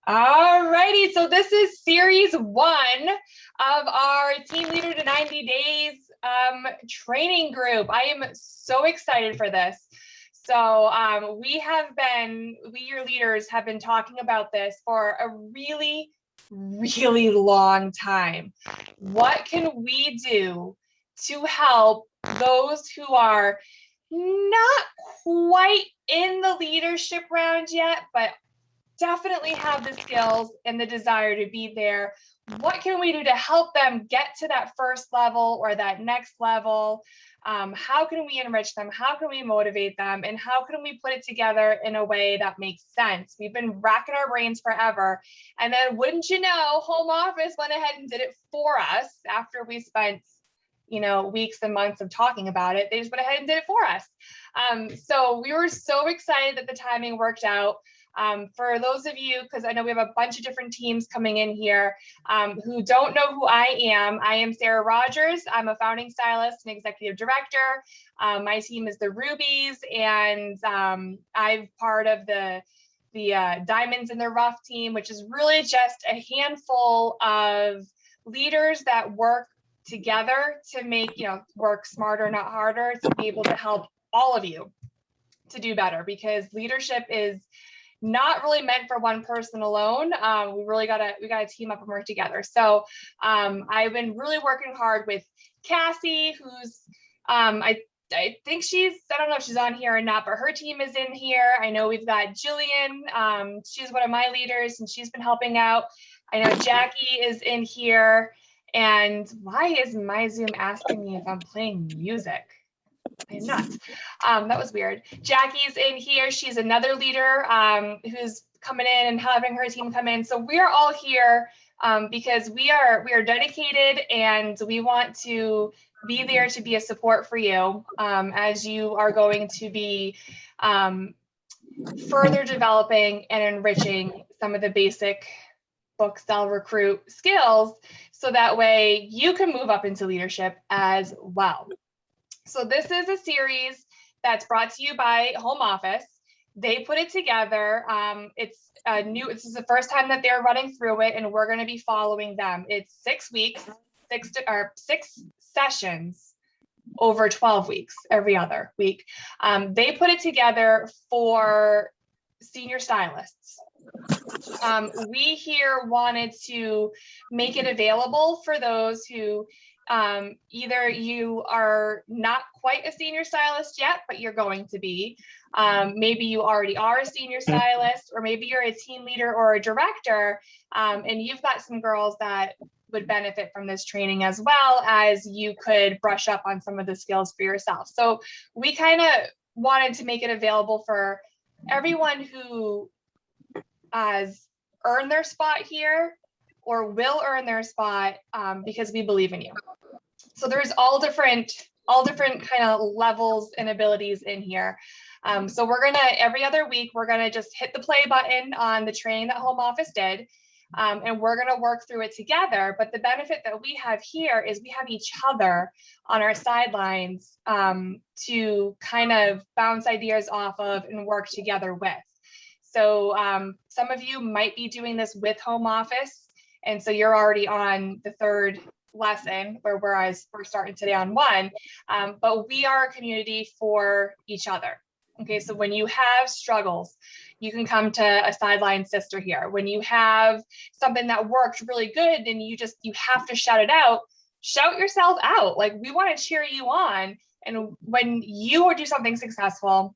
All righty, so this is series 1 of our Team Leader to 90 Days training group. I am so excited for this. So we, your leaders, have been talking about this for a really long time. What can we do to help those who are not quite in the leadership round yet, but definitely have the skills and the desire to be there? What can we do to help them get to that first level or that next level? How can we enrich them? How can we motivate them? And how can we put it together in a way that makes sense? We've been racking our brains forever. And then wouldn't you know, home office went ahead and did it for us after we spent weeks and months of talking about it. They just went ahead and did it for us. So we were so excited that the timing worked out. For those of you, because I know we have a bunch of different teams coming in here who don't know who I am Sarah Rogers. I'm a founding stylist and executive director. My team is the Rubies, and I'm part of the Diamonds in the Rough team, which is really just a handful of leaders that work together to make work smarter, not harder, to be able to help all of you to do better, because leadership is not really meant for one person alone. We gotta team up and work together. So I've been really working hard with Cassie, who's I think I don't know if she's on here or not, but her team is in here. I know we've got Jillian. She's one of my leaders and she's been helping out. I know Jackie is in here. And why is my Zoom asking me if I'm playing music? I'm not. That was weird. Jackie's in here. She's another leader who's coming in and having her team come in. So we are all here because we are dedicated, and we want to be there to be a support for you as you are going to be further developing and enriching some of the basic book, sell, recruit skills, so that way you can move up into leadership as well. So this is a series that's brought to you by Home Office. They put it together. This is the first time that they're running through it, and we're going to be following them. It's 6 weeks, 6 sessions over 12 weeks, every other week. They put it together for senior stylists. We here wanted to make it available for those who either you are not quite a senior stylist yet, but you're going to be. Maybe you already are a senior stylist, or maybe you're a team leader or a director, and you've got some girls that would benefit from this training, as well as you could brush up on some of the skills for yourself. So we kind of wanted to make it available for everyone who has earned their spot here or will earn their spot, because we believe in you. So there's all different kind of levels and abilities in here. So we're gonna, every other week, we're gonna just hit the play button on the training that Home Office did, and we're gonna work through it together. But the benefit that we have here is we have each other on our sidelines to kind of bounce ideas off of and work together with. So some of you might be doing this with Home Office, and so you're already on the 3rd lesson, whereas we're starting today on 1, but we are a community for each other. Okay, so when you have struggles, you can come to a sideline sister here. When you have something that worked really good and you have to shout it out, shout yourself out. Like, we want to cheer you on. And when you do something successful,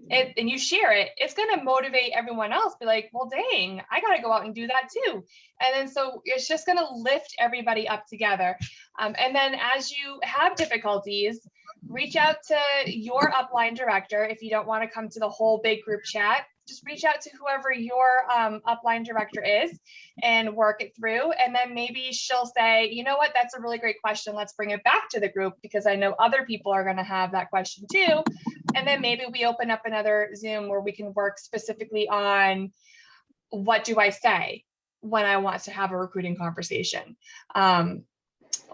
and you share it, it's going to motivate everyone else. Be like, well, dang, I got to go out and do that too. And then so it's just going to lift everybody up together. And then as you have difficulties, reach out to your upline director. If you don't want to come to the whole big group chat, just reach out to whoever your upline director is and work it through. And then maybe she'll say, you know what, that's a really great question. Let's bring it back to the group, because I know other people are going to have that question too. And then maybe we open up another Zoom where we can work specifically on, what do I say when I want to have a recruiting conversation,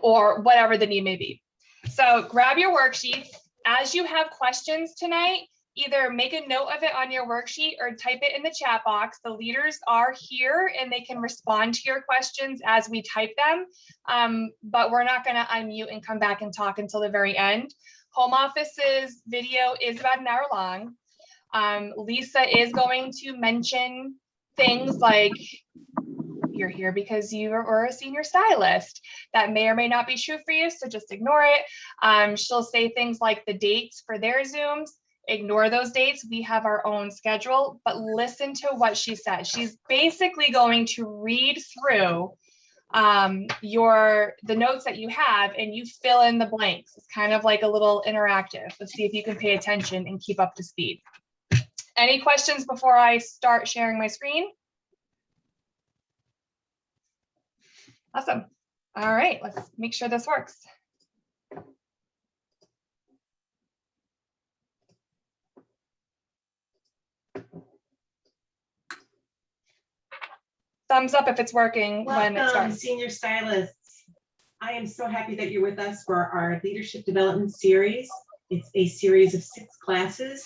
or whatever the need may be. So grab your worksheets. As you have questions tonight, either make a note of it on your worksheet or type it in the chat box. The leaders are here and they can respond to your questions as we type them, but we're not going to unmute and come back and talk until the very end. Home office's video is about an hour long. Lisa is going to mention things like, you're here because you are a senior stylist. That may or may not be true for you, so just ignore it. She'll say things like the dates for their Zooms. Ignore those dates. We have our own schedule, but listen to what she says. She's basically going to read through the notes that you have and you fill in the blanks. It's kind of like a little interactive. Let's see if you can pay attention and keep up to speed. Any questions before I start sharing my screen? Awesome. All right, let's make sure this works. Thumbs up if it's working. Welcome, when it starts. Senior stylists. I am so happy that you're with us for our leadership development series. It's a series of 6 classes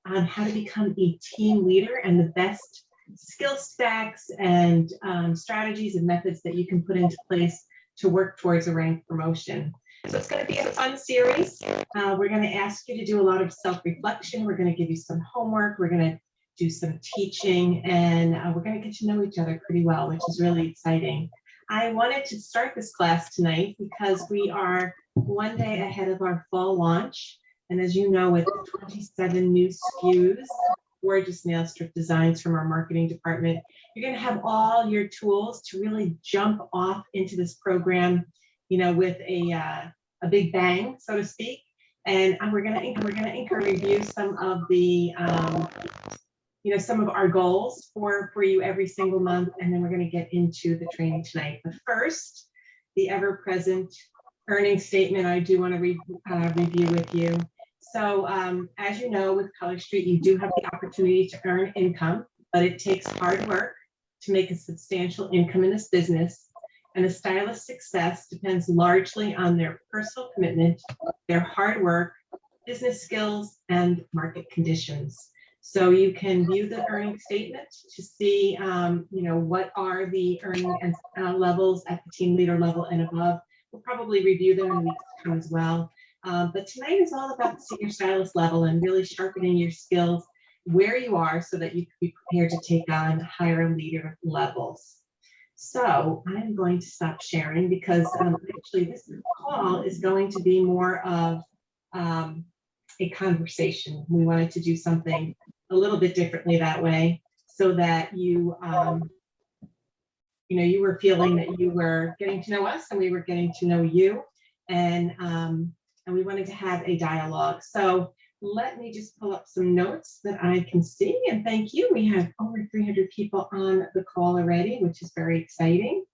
on how to become a team leader and the best skill stacks and strategies and methods that you can put into place to work towards a rank promotion. So it's going to be a fun series. We're going to ask you to do a lot of self-reflection. We're going to give you some homework. We're going to do some teaching, and we're going to get to know each other pretty well, which is really exciting. I wanted to start this class tonight because we are one day ahead of our fall launch. And as you know, with 27 new SKUs, gorgeous nail strip designs from our marketing department, you're going to have all your tools to really jump off into this program, you know, with a big bang, so to speak. And we're going to review some of the some of our goals for you every single month, and then we're going to get into the training tonight. But first, the ever-present earnings statement I do want to review with you. So as you know, with Color Street, you do have the opportunity to earn income, but it takes hard work to make a substantial income in this business. And a stylist's success depends largely on their personal commitment, their hard work, business skills, and market conditions. So you can view the earning statement to see, what are the earning levels at the team leader level and above. We'll probably review them in weeks to come as well. But tonight is all about the senior stylist level and really sharpening your skills where you are so that you can be prepared to take on higher leader levels. So I'm going to stop sharing because actually this call is going to be more of a conversation. We wanted to do something a little bit differently that way so that you were feeling that you were getting to know us and we were getting to know you, and we wanted to have a dialogue. So let me just pull up some notes that I can see, and thank you. We have over 300 people on the call already, which is very exciting.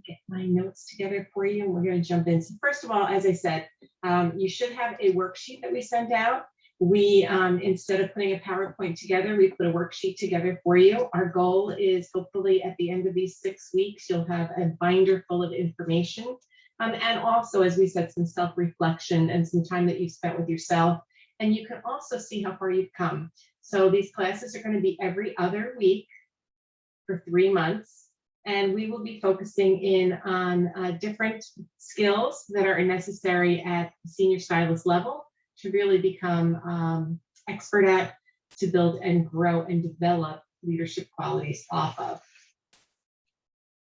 Get my notes together for you and we're going to jump in. So first of all, as I said, you should have a worksheet that we sent out. We, instead of putting a PowerPoint together, we put a worksheet together for you. Our goal is hopefully at the end of these 6 weeks, you'll have a binder full of information. And also, as we said, some self-reflection and some time that you've spent with yourself. And you can also see how far you've come. So these classes are going to be every other week for 3 months. And we will be focusing in on different skills that are necessary at the senior stylist level to really become expert at, to build and grow and develop leadership qualities off of.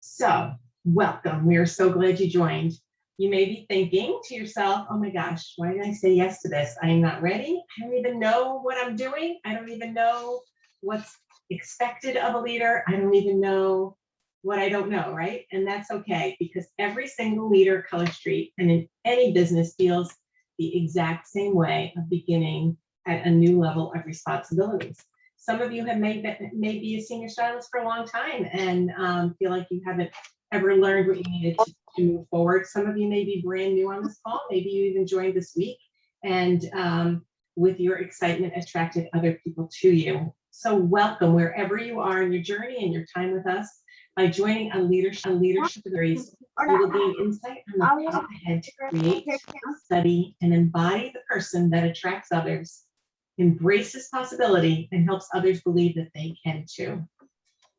So welcome. We are so glad you joined. You may be thinking to yourself, oh my gosh, why did I say yes to this? I am not ready. I don't even know what I'm doing. I don't even know what's expected of a leader. I don't even know what I don't know, right? And that's okay, because every single leader at Color Street and in any business feels the exact same way of beginning at a new level of responsibilities. Some of you have may be a senior stylist for a long time and feel like you haven't ever learned what you needed to move forward. Some of you may be brand new on this call. Maybe you even joined this week and with your excitement attracted other people to you. So welcome wherever you are in your journey and your time with us by joining a leadership series You will gain insight on the path ahead to create, study, and embody the person that attracts others, embraces possibility, and helps others believe that they can too.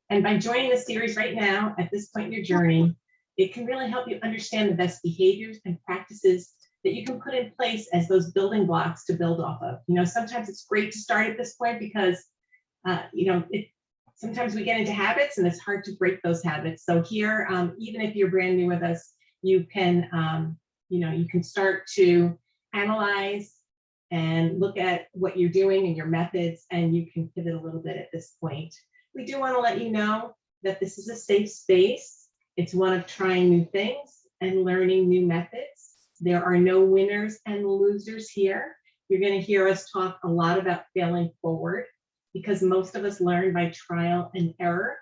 And by joining the series right now, at this point in your journey, it can really help you understand the best behaviors and practices that you can put in place as those building blocks to build off of. You know, sometimes it's great to start at this point because, sometimes we get into habits and it's hard to break those habits. So here, even if you're brand new with us, you can, you can start to analyze and look at what you're doing and your methods, and you can pivot a little bit at this point. We do want to let you know that this is a safe space. It's one of trying new things and learning new methods. There are no winners and losers here. You're going to hear us talk a lot about failing forward, because most of us learn by trial and error.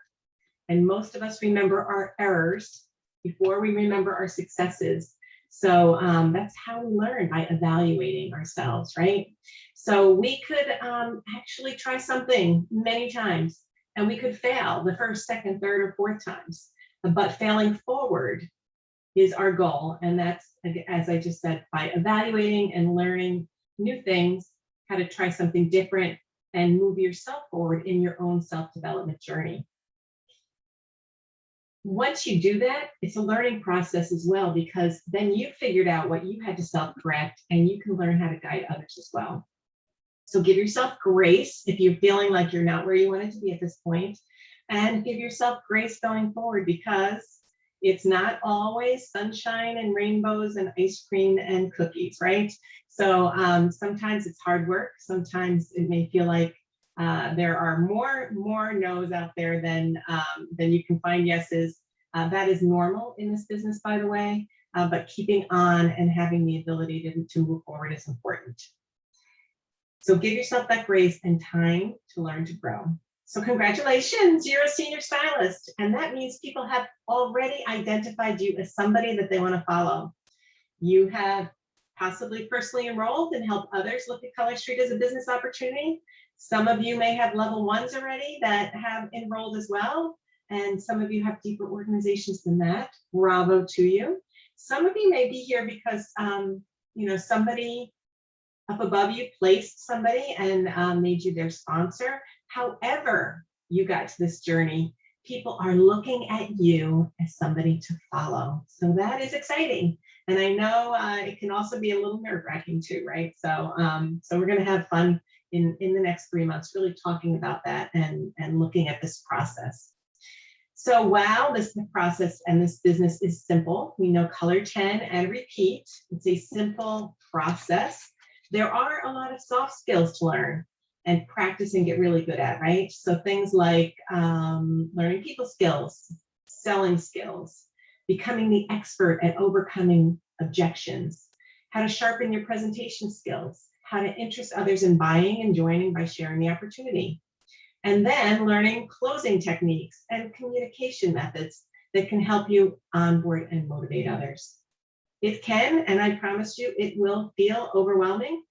And most of us remember our errors before we remember our successes. So that's how we learn, by evaluating ourselves, right? So we could actually try something many times, and we could fail the first, second, third, or fourth times. But failing forward is our goal. And that's, as I just said, by evaluating and learning new things, how to try something different and move yourself forward in your own self-development journey. Once you do that, it's a learning process as well, because then you figured out what you had to self-correct, and you can learn how to guide others as well. So give yourself grace if you're feeling like you're not where you wanted to be at this point, and give yourself grace going forward, because it's not always sunshine and rainbows and ice cream and cookies, right? So sometimes it's hard work. Sometimes it may feel like there are more no's out there than you can find yeses. That is normal in this business, by the way, but keeping on and having the ability to move forward is important. So give yourself that grace and time to learn to grow. So congratulations, you're a senior stylist, and that means people have already identified you as somebody that they want to follow. You have possibly personally enrolled and helped others look at Color Street as a business opportunity. Some of you may have level ones already that have enrolled as well, and some of you have deeper organizations than that. Bravo to you. Some of you may be here because somebody up above you placed somebody and made you their sponsor. However you got to this journey, people are looking at you as somebody to follow. So that is exciting. And I know it can also be a little nerve-wracking too, right? So we're going to have fun in the next 3 months, really talking about that and looking at this process. So wow, this process and this business is simple. We know color 10 and repeat. It's a simple process. There are a lot of soft skills to learn and practice and get really good at, right? So things like learning people skills, selling skills, becoming the expert at overcoming objections, how to sharpen your presentation skills, how to interest others in buying and joining by sharing the opportunity. And then learning closing techniques and communication methods that can help you onboard and motivate others. It can, and I promise you, it will feel overwhelming.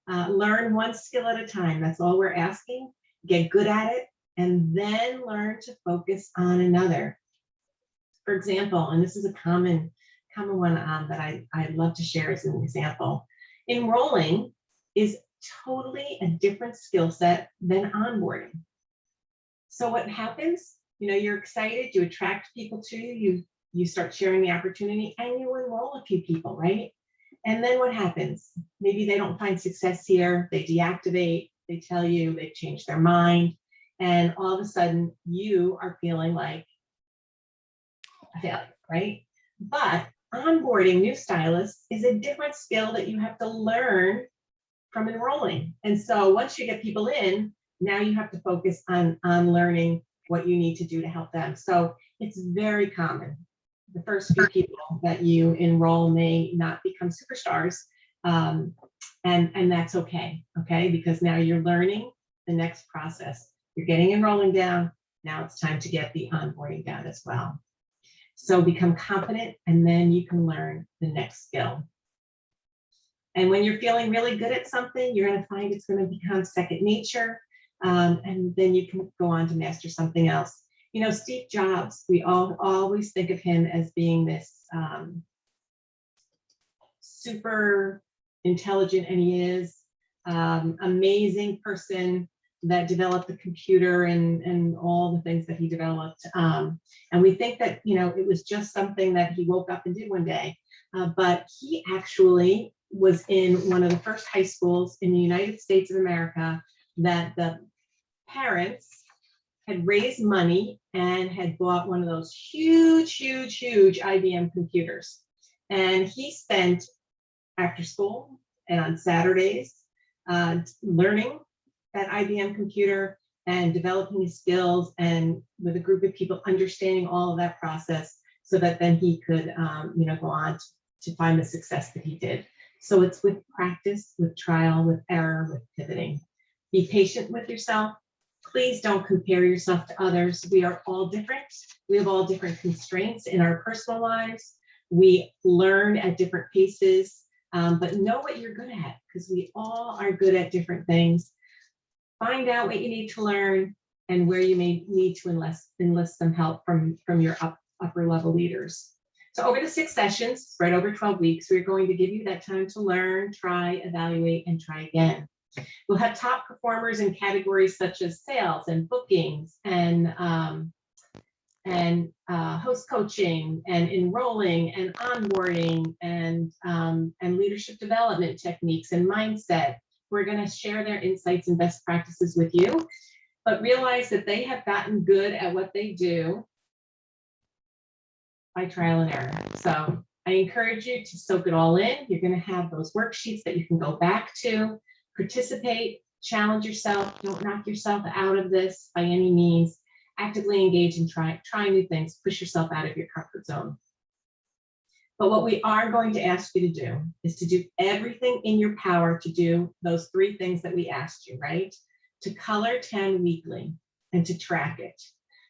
Learn one skill at a time. That's all we're asking. Get good at it, and then learn to focus on another. For example, and this is a common one that I love to share as an example. Enrolling is totally a different skill set than onboarding. So what happens? You're excited, you attract people to you, you start sharing the opportunity, and you enroll a few people, right? And then what happens? Maybe they don't find success here, they deactivate, they tell you they've changed their mind, and all of a sudden you are feeling like a failure, right? But onboarding new stylists is a different skill that you have to learn from enrolling. And so once you get people in, now you have to focus on learning what you need to do to help them. So it's very common. The first few people that you enroll may not become superstars, and that's okay, because now you're learning the next process. You're getting enrolling down. Now it's time to get the onboarding down as well. So become confident, and then you can learn the next skill. And when you're feeling really good at something, you're going to find it's going to become second nature, and then you can go on to master something else. You know, Steve Jobs, we all always think of him as being this super intelligent, and he is amazing person that developed the computer and all the things that he developed. And we think that, you know, it was just something that he woke up and did one day. But he actually was in one of the first high schools in the United States of America that the parents had raised money and had bought one of those huge IBM computers. And he spent after school and on Saturdays learning that IBM computer and developing his skills, and with a group of people understanding all of that process, so that then he could you know, go on to find the success that he did. So it's with practice, with trial, with error, with pivoting. Be patient with yourself. Please don't compare yourself to others. We are all different. We have all different constraints in our personal lives. We learn at different paces, but know what you're good at, because we all are good at different things. Find out what you need to learn and where you may need to enlist some help from your upper level leaders. So over the 6 sessions, spread over 12 weeks, we're going to give you that time to learn, try, evaluate, and try again. We'll have top performers in categories such as sales and bookings and host coaching and enrolling and onboarding and leadership development techniques and mindset. We're going to share their insights and best practices with you, but realize that they have gotten good at what they do by trial and error. So I encourage you to soak it all in. You're going to have those worksheets that you can go back to, participate, challenge yourself. Don't knock yourself out of this by any means. Actively engage and try new things. Push yourself out of your comfort zone. But what we are going to ask you to do is to do everything in your power to do those 3 things that we asked you, right? To color 10 weekly and to track it.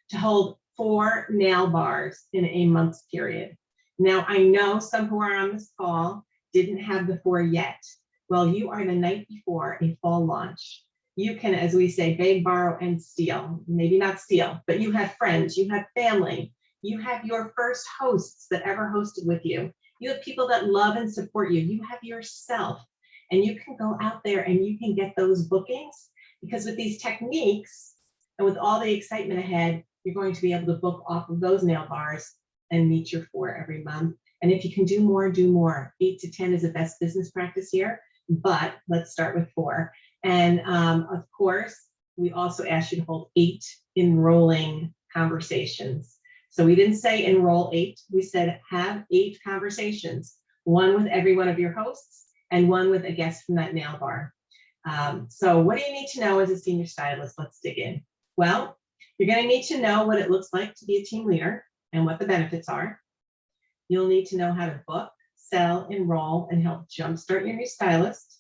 To hold 4 nail bars in a month's period. Now, I know some who are on this call didn't have the 4 yet. Well, you are the night before a fall launch. You can, as we say, beg, borrow, and steal. Maybe not steal, but you have friends, you have family, you have your first hosts that ever hosted with you. You have people that love and support you. You have yourself, and you can go out there and you can get those bookings, because with these techniques and with all the excitement ahead, you're going to be able to book off of those nail bars and meet your 4 every month. And if you can do more, do more. 8 to 10 is the best business practice here, but let's start with 4. And of course, we also asked you to hold 8 enrolling conversations. So we didn't say enroll 8, we said have 8 conversations, 1 with every one of your hosts and 1 with a guest from that nail bar. So what do you need to know as a senior stylist? Let's dig in. Well, you're going to need to know what it looks like to be a team leader and what the benefits are. You'll need to know how to book, sell, enroll, and help jumpstart your new stylist.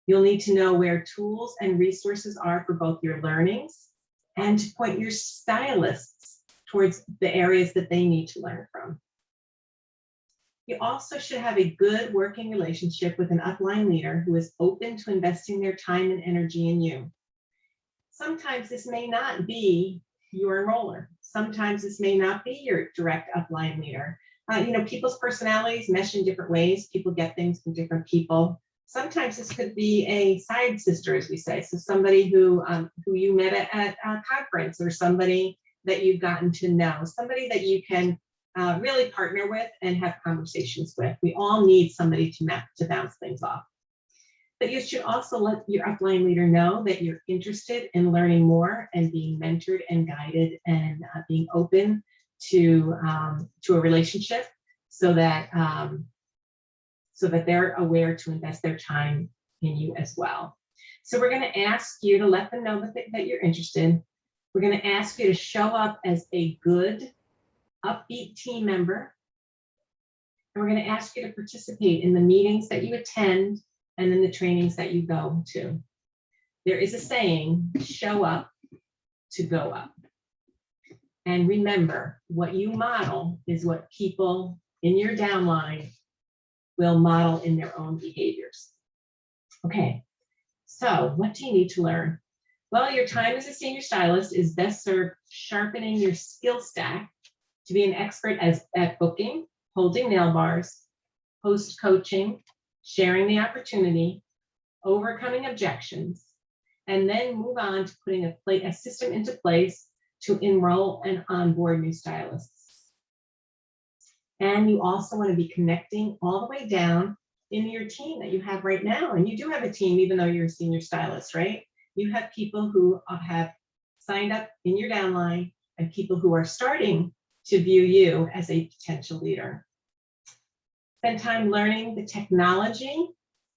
You'll need to know where tools and resources are for both your learnings and to point your stylists towards the areas that they need to learn from. You also should have a good working relationship with an upline leader who is open to investing their time and energy in you. Sometimes this may not be your enroller. Sometimes this may not be your direct upline leader. You know, people's personalities mesh in different ways. People get things from different people. Sometimes this could be a side sister, as we say. So somebody who you met at a conference, or somebody that you've gotten to know, somebody that you can really partner with and have conversations with. We all need somebody to bounce things off. But you should also let your upline leader know that you're interested in learning more and being mentored and guided and being open to a relationship, so that they're aware to invest their time in you as well. So we're going to ask you to let them know that you're interested. We're going to ask you to show up as a good, upbeat team member. And we're going to ask you to participate in the meetings that you attend and in the trainings that you go to. There is a saying, show up to go up. And remember, what you model is what people in your downline will model in their own behaviors. Okay, so what do you need to learn? Well, your time as a senior stylist is best served sharpening your skill stack to be an expert at booking, holding nail bars, host coaching, sharing the opportunity, overcoming objections, and then move on to putting a system into place to enroll and onboard new stylists. And you also want to be connecting all the way down in your team that you have right now. And you do have a team, even though you're a senior stylist, right? You have people who have signed up in your downline and people who are starting to view you as a potential leader. Spend time learning the technology,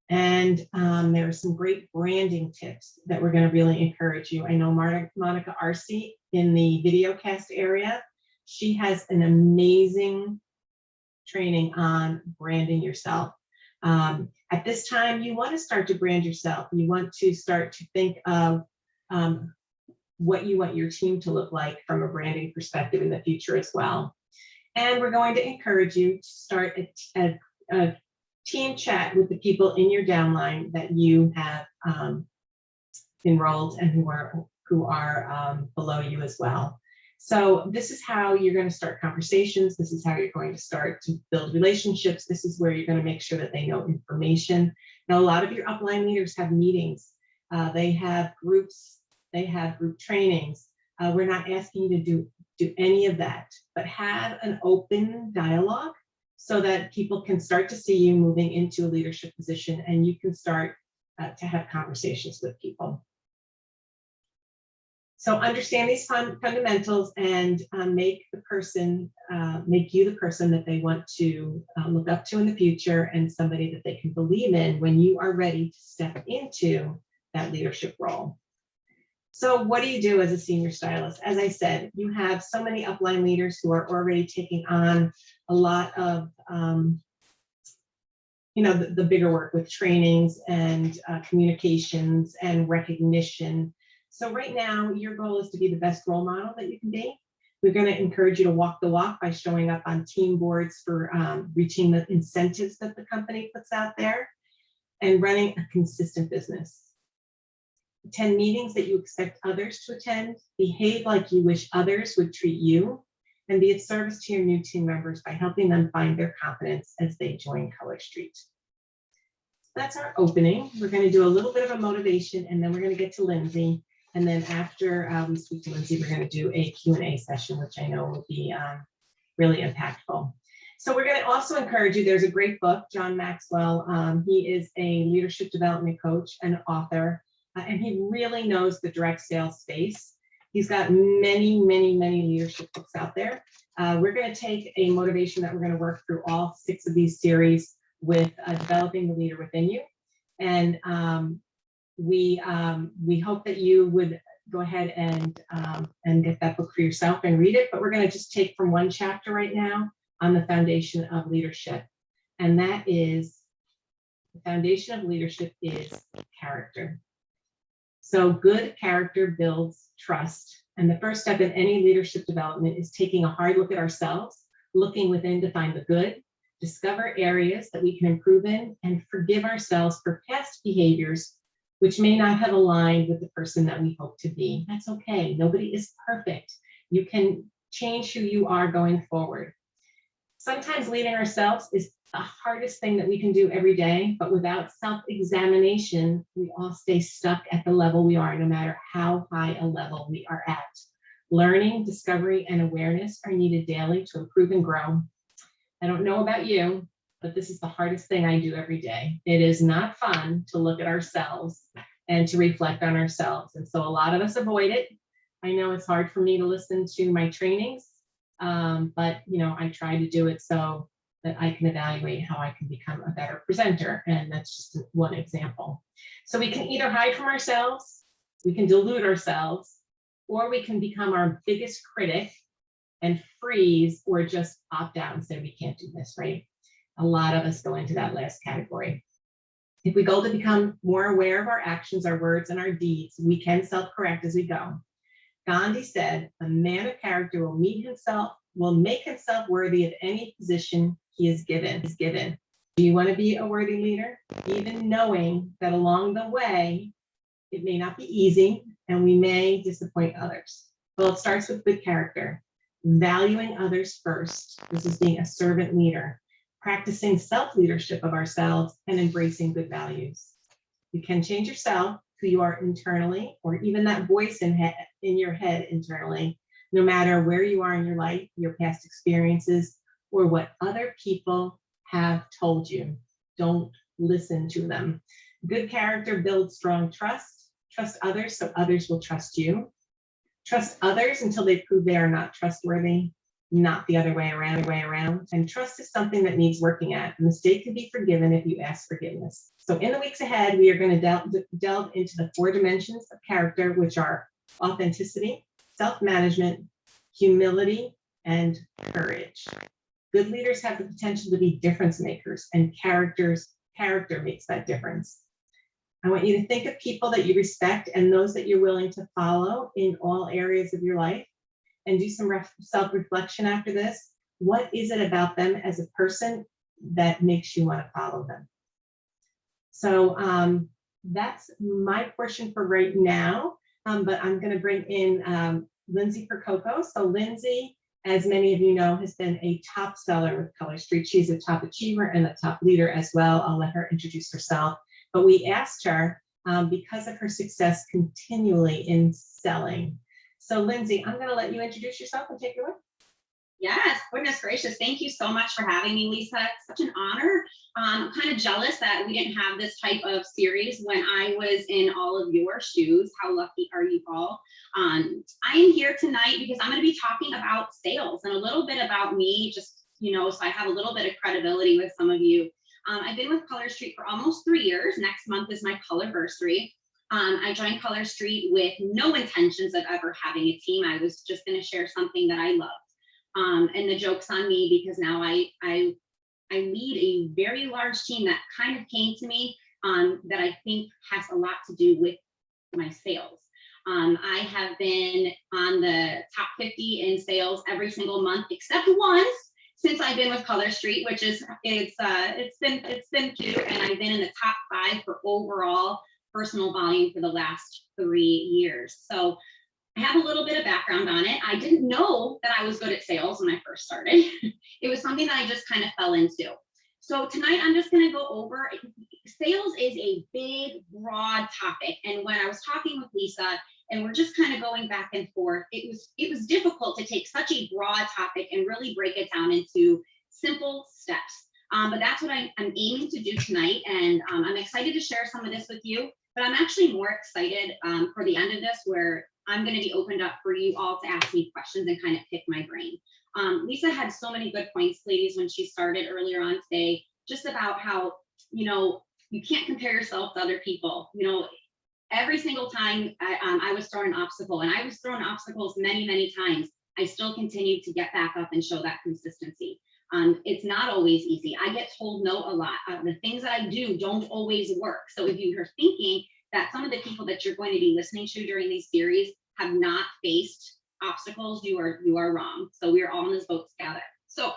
and there are some great branding tips that we're going to really encourage you. I know Monica Arce in the videocast area, she has an amazing training on branding yourself. At this time, you want to start to brand yourself. You want to start to think of what you want your team to look like from a branding perspective in the future as well. And we're going to encourage you to start a team chat with the people in your downline that you have enrolled and who are below you as well. So this is how you're going to start conversations. This is how you're going to start to build relationships. This is where you're going to make sure that they know information. Now, a lot of your upline leaders have meetings. They have groups. They have group trainings. We're not asking you to do any of that, but have an open dialogue so that people can start to see you moving into a leadership position and you can start to have conversations with people. So understand these fundamentals and make you the person that they want to look up to in the future and somebody that they can believe in when you are ready to step into that leadership role. So what do you do as a senior stylist? As I said, you have so many upline leaders who are already taking on a lot of the bigger work with trainings and communications and recognition. So right now, your goal is to be the best role model that you can be. We're going to encourage you to walk the walk by showing up on team boards for reaching the incentives that the company puts out there and running a consistent business. Attend meetings that you expect others to attend, behave like you wish others would treat you, and be of service to your new team members by helping them find their confidence as they join Color Street. That's our opening. We're going to do a little bit of a motivation, and then we're going to get to Lindsay. And then after we speak to Lindsay, we're going to do a Q&A session, which I know will be really impactful. So we're going to also encourage you, there's a great book, John Maxwell. He is a leadership development coach and author, and he really knows the direct sales space. He's got many, many, many leadership books out there. We're going to take a motivation that we're going to work through all 6 of these series with developing the leader within you. And we hope that you would go ahead and get that book for yourself and read it. But we're going to just take from one chapter right now on the foundation of leadership. And that is, the foundation of leadership is character. So good character builds trust. And the first step in any leadership development is taking a hard look at ourselves, looking within to find the good, discover areas that we can improve in, and forgive ourselves for past behaviors which may not have aligned with the person that we hope to be. That's okay. Nobody is perfect. You can change who you are going forward. Sometimes leading ourselves is the hardest thing that we can do every day, but without self-examination, we all stay stuck at the level we are, no matter how high a level we are at. Learning, discovery, and awareness are needed daily to improve and grow. I don't know about you, but this is the hardest thing I do every day. It is not fun to look at ourselves and to reflect on ourselves. And so a lot of us avoid it. I know it's hard for me to listen to my trainings, but I try to do it so that I can evaluate how I can become a better presenter. And that's just one example. So we can either hide from ourselves, we can delude ourselves, or we can become our biggest critic and freeze or just opt out and say, we can't do this, right? A lot of us go into that last category. If we go to become more aware of our actions, our words, and our deeds, we can self-correct as we go. Gandhi said, a man of character will make himself worthy of any position he is given. Do you want to be a worthy leader? Even knowing that along the way, it may not be easy and we may disappoint others. Well, it starts with good character, valuing others first. This is being a servant leader, practicing self-leadership of ourselves, and embracing good values. You can change yourself, who you are internally, or even that voice in your head internally, no matter where you are in your life, your past experiences, or what other people have told you. Don't listen to them. Good character builds strong trust. Trust others so others will trust you. Trust others until they prove they are not trustworthy, not the other way around. And trust is something that needs working at. A mistake can be forgiven if you ask forgiveness. So in the weeks ahead, we are going to delve into the 4 dimensions of character, which are authenticity, self-management, humility, and courage. Good leaders have the potential to be difference makers, and character makes that difference. I want you to think of people that you respect and those that you're willing to follow in all areas of your life, and do some self-reflection after this. What is it about them as a person that makes you want to follow them? So that's my portion for right now, but I'm going to bring in Lindsay Percoco. So Lindsay, as many of you know, has been a top seller with Color Street. She's a top achiever and a top leader as well. I'll let her introduce herself. But we asked her because of her success continually in selling. So Lindsay, I'm going to let you introduce yourself and take it away. Yes, goodness gracious. Thank you so much for having me, Lisa. It's such an honor. I'm kind of jealous that we didn't have this type of series when I was in all of your shoes. How lucky are you all? I am here tonight because I'm going to be talking about sales and a little bit about me, just, so I have a little bit of credibility with some of you. I've been with Color Street for almost 3 years. Next month is my colorversary. I joined Color Street with no intentions of ever having a team. I was just going to share something that I loved. And the joke's on me because now I lead a very large team that kind of came to me that I think has a lot to do with my sales. I have been on the top 50 in sales every single month except once since I've been with Color Street, which is it's been cute, and I've been in the top 5 for overall personal volume for the last 3 years. So I have a little bit of background on it. I didn't know that I was good at sales when I first started. It was something that I just kind of fell into. So tonight I'm just going to go over, sales is a big, broad topic. And when I was talking with Lisa and we're just kind of going back and forth, it was difficult to take such a broad topic and really break it down into simple steps. But that's what I'm aiming to do tonight. And I'm excited to share some of this with you, but I'm actually more excited for the end of this, where I'm going to be opened up for you all to ask me questions and kind of pick my brain. Lisa had so many good points, ladies, when she started earlier on today, just about how, you can't compare yourself to other people. Every single time I was thrown an obstacle, and I was thrown obstacles many, many times, I still continued to get back up and show that consistency. It's not always easy. I get told no a lot. The things that I do don't always work. So if you are thinking that some of the people that you're going to be listening to during these series have not faced obstacles, you are wrong. So we're all in this boat together. So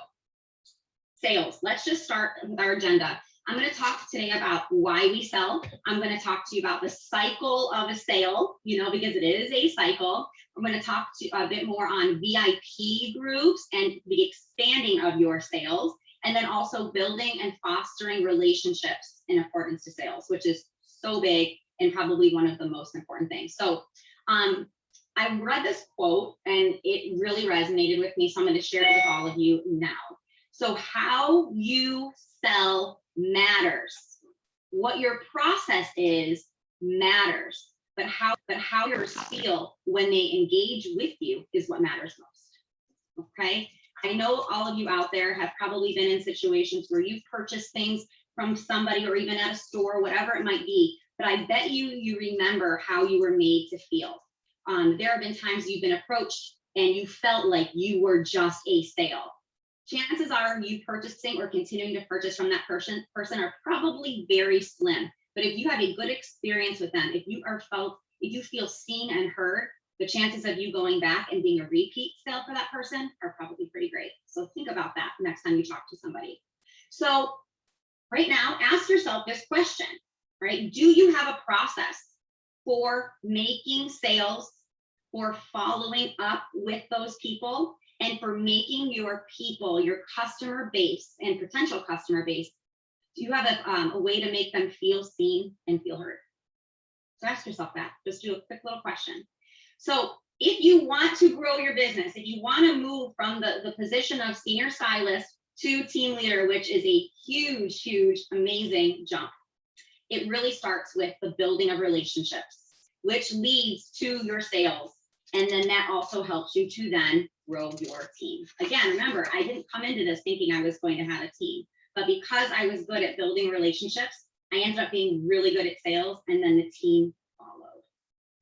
sales, let's just start with our agenda. I'm going to talk today about why we sell. I'm going to talk to you about the cycle of a sale, because it is a cycle. I'm going to talk to a bit more on VIP groups and the expanding of your sales, and then also building and fostering relationships in accordance to sales, which is so big and probably one of the most important things. So I read this quote and it really resonated with me, so I'm going to share it with all of you now. So how you sell matters. What your process is matters, but how others feel when they engage with you is what matters most. Okay, I know all of you out there have probably been in situations where you've purchased things from somebody or even at a store, whatever it might be, but I bet you remember how you were made to feel. There have been times you've been approached and you felt like you were just a sale. Chances are you purchasing or continuing to purchase from that person are probably very slim. But if you have a good experience with them, if you feel seen and heard, the chances of you going back and being a repeat sale for that person are probably pretty great. So think about that next time you talk to somebody. So right now, ask yourself this question, right? Do you have a process for making sales, for following up with those people, and for making your people, your customer base and potential customer base, do you have a way to make them feel seen and feel heard? So ask yourself that. Just do a quick little question. So if you want to grow your business, if you want to move from the position of senior stylist to team leader, which is a huge, huge, amazing jump, it really starts with the building of relationships, which leads to your sales. And then that also helps you to then grow your team. Again, remember, I didn't come into this thinking I was going to have a team, but because I was good at building relationships, I ended up being really good at sales, and then the team followed.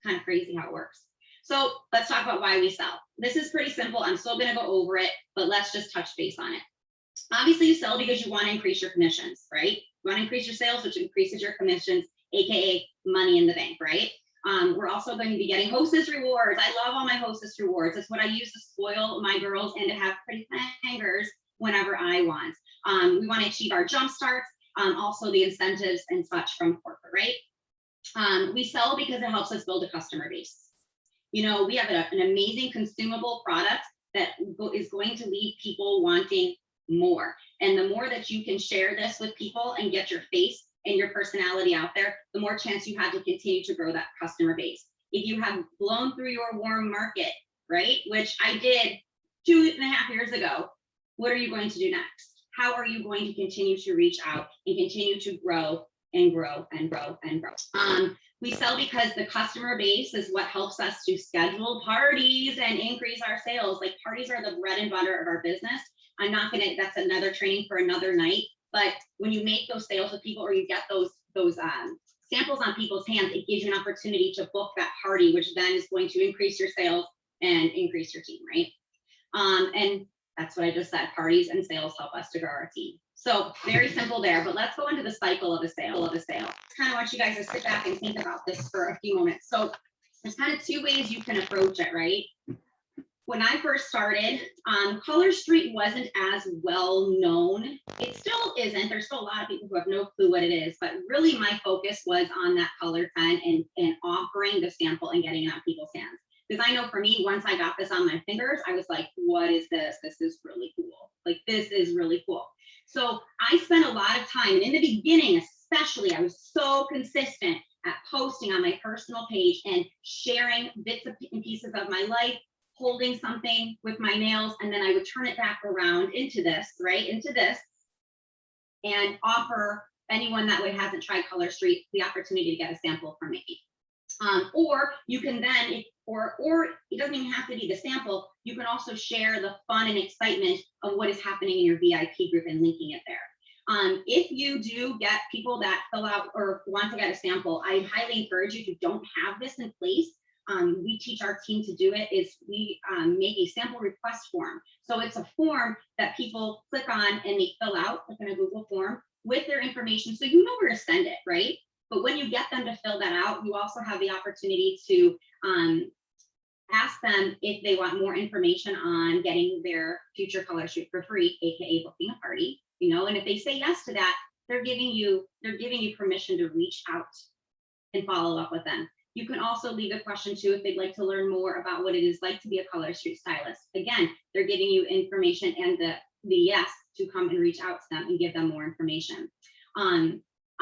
Kind of crazy how it works. So let's talk about why we sell. This is pretty simple. I'm still going to go over it, but let's just touch base on it. Obviously, you sell because you want to increase your commissions, right? You want to increase your sales, which increases your commissions, AKA money in the bank, right? We're also going to be getting hostess rewards. I love all my hostess rewards. It's what I use to spoil my girls and to have pretty hangers whenever I want. We want to achieve our jump starts, also the incentives and such from corporate, right? We sell because it helps us build a customer base. You know, we have an amazing consumable product that is going to leave people wanting more. And the more that you can share this with people and get your face and your personality out there, the more chance you have to continue to grow that customer base. If you have blown through your warm market, right, which I did 2.5 years ago, what are you going to do next? How are you going to continue to reach out and continue to grow and grow and grow and grow? We sell because the customer base is what helps us to schedule parties and increase our sales. Like, parties are the bread and butter of our business. I'm not gonna, that's another training for another night. But when you make those sales with people, or you get those samples on people's hands, it gives you an opportunity to book that party, which then is going to increase your sales and increase your team, right? And that's what I just said. Parties and sales help us to grow our team. So very simple there, but let's go into the cycle of a sale. Kind of want you guys to sit back and think about this for a few moments. So there's kind of two ways you can approach it, right? When I first started, Color Street wasn't as well known. It still isn't. There's still a lot of people who have no clue what it is, but really my focus was on that color pen and offering the sample and getting it on people's hands. Because I know for me, once I got this on my fingers, I was like, what is this? This is really cool. Like, this is really cool. So I spent a lot of time, and in the beginning, especially, I was so consistent at posting on my personal page and sharing bits and pieces of my life, holding something with my nails, and then I would turn it back around into this, right? Into this, and offer anyone that way hasn't tried Color Street the opportunity to get a sample from me. Or you can then, or it doesn't even have to be the sample, you can also share the fun and excitement of what is happening in your VIP group and linking it there. If you do get people that fill out or want to get a sample, I highly encourage you, if you don't have this in place, we teach our team to do it, is we make a sample request form. So it's a form that people click on and they fill out, like in a Google form, with their information, so you know where to send it, right? But when you get them to fill that out, you also have the opportunity to ask them if they want more information on getting their future color shoot for free, aka booking a party, you know. And if they say yes to that, they're giving you permission to reach out and follow up with them. You can also leave a question too if they'd like to learn more about what it is like to be a Color Street stylist. Again, they're giving you information and the yes to come and reach out to them and give them more information.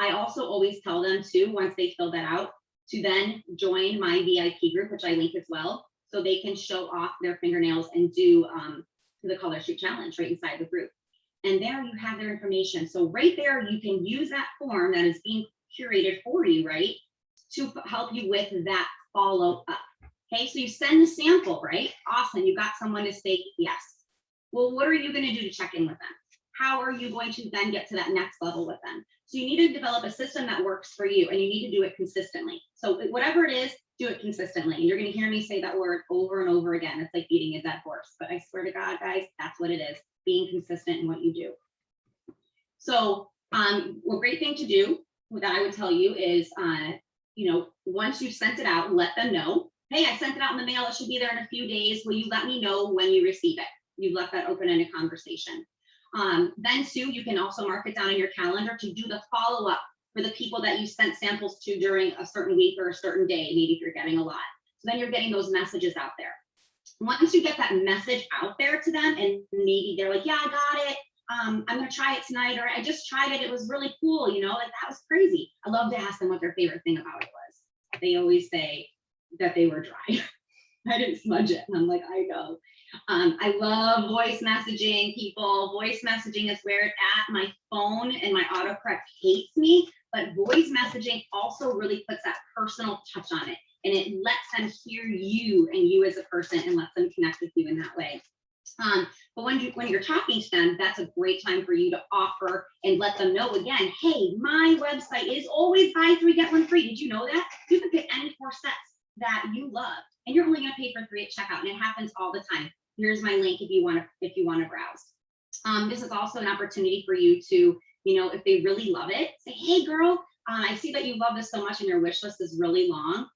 I also always tell them too, once they fill that out, to then join my VIP group, which I link as well, so they can show off their fingernails and do the Color Street challenge right inside the group. And there you have their information. So right there, you can use that form that is being curated for you, right, to help you with that follow up. Okay, so you send the sample, right? Awesome, you got someone to say yes. Well, what are you going to do to check in with them? How are you going to then get to that next level with them? So you need to develop a system that works for you, and you need to do it consistently. So whatever it is, do it consistently. And you're going to hear me say that word over and over again. It's like beating a dead horse, but I swear to God, guys, that's what it is, being consistent in what you do. So a great thing to do that I would tell you is, you know, once you've sent it out, let them know, hey, I sent it out in the mail. It should be there in a few days. Will you let me know when you receive it? You've left that open-ended conversation. Then Sue, you can also mark it down in your calendar to do the follow-up for the people that you sent samples to during a certain week or a certain day, maybe if you're getting a lot. So then you're getting those messages out there. Once you get that message out there to them, and maybe they're like, yeah, I got it. I'm gonna try it tonight, or I just tried it. It was really cool, you know, like that was crazy. I love to ask them what their favorite thing about it was. They always say that they were dry. I didn't smudge it. And I'm like, I know. I love voice messaging, people. Voice messaging is where it's at. My phone and my autocorrect hates me, but voice messaging also really puts that personal touch on it. And it lets them hear you and you as a person and lets them connect with you in that way. But when you're talking to them, that's a great time for you to offer and let them know again, hey, my website is always buy 3, get 1 free. Did you know that? You can pick any 4 sets that you love, and you're only gonna pay for 3 at checkout, and it happens all the time. Here's my link if you wanna browse. This is also an opportunity for you to, you know, if they really love it, say, hey girl, I see that you love this so much and your wish list is really long.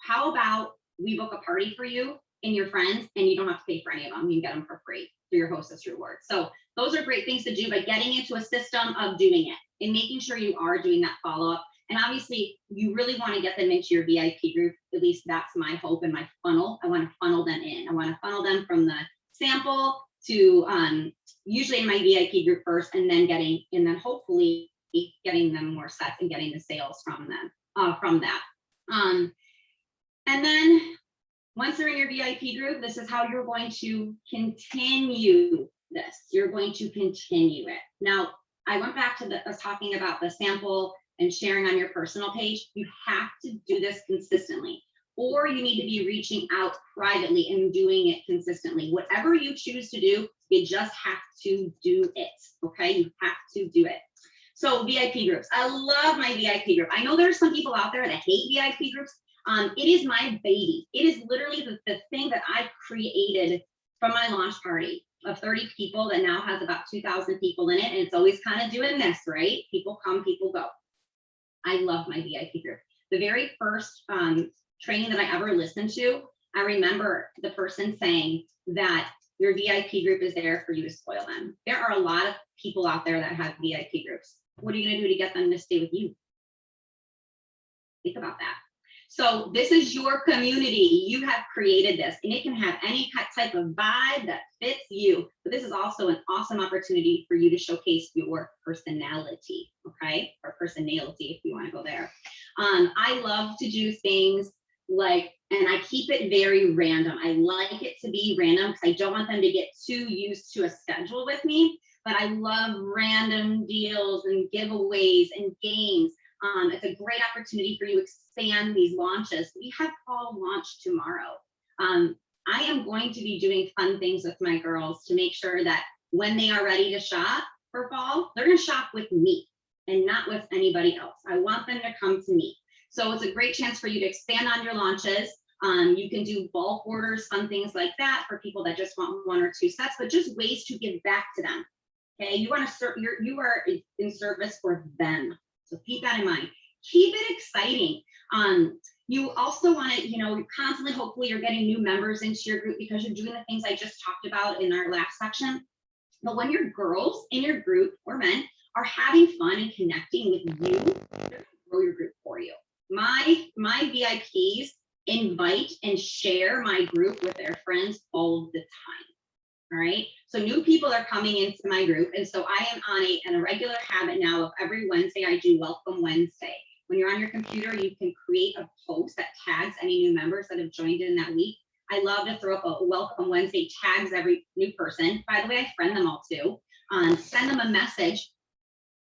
How about we book a party for you and your friends, and you don't have to pay for any of them. You can get them for free through your Hostess rewards. So those are great things to do, but getting into a system of doing it and making sure you are doing that follow-up. And obviously you really want to get them into your VIP group. At least that's my hope and my funnel. I want to funnel them in. I want to funnel them from the sample to usually in my VIP group first, and then hopefully getting them more sets and getting the sales from them from that. And then once they're in your VIP group, this is how you're going to continue this. You're going to continue it. Now, I went back to us talking about the sample and sharing on your personal page. You have to do this consistently, or you need to be reaching out privately and doing it consistently. Whatever you choose to do, you just have to do it, okay? You have to do it. So VIP groups, I love my VIP group. I know there's some people out there that hate VIP groups. It is my baby. It is literally the thing that I created from my launch party of 30 people that now has about 2,000 people in it. And it's always kind of doing this, right? People come, people go. I love my VIP group. The very first training that I ever listened to, I remember the person saying that your VIP group is there for you to spoil them. There are a lot of people out there that have VIP groups. What are you gonna do to get them to stay with you? Think about that. So this is your community. You have created this, and it can have any type of vibe that fits you. But this is also an awesome opportunity for you to showcase your personality, okay? Or personality, if you want to go there. I love to do things like, and I keep it very random. I like it to be random because I don't want them to get too used to a schedule with me. But I love random deals and giveaways and games. It's a great opportunity for you to expand these launches. We have fall launch tomorrow. I am going to be doing fun things with my girls to make sure that when they are ready to shop for fall, they're gonna shop with me and not with anybody else. I want them to come to me. So it's a great chance for you to expand on your launches. You can do bulk orders, fun things like that for people that just want 1 or 2 sets, but just ways to give back to them. Okay, you want to serve, you are in service for them. So keep that in mind. Keep it exciting. You also want to, you know, constantly, hopefully you're getting new members into your group because you're doing the things I just talked about in our last section. But when your girls in your group or men are having fun and connecting with you, they're going to grow your group for you. My VIPs invite and share my group with their friends all the time. All right, so new people are coming into my group, and so I am on a regular habit now of every Wednesday I do Welcome Wednesday. When you're on your computer, you can create a post that tags any new members that have joined in that week. I love to throw up a Welcome Wednesday, tags every new person. By the way, I friend them all too. Send them a message.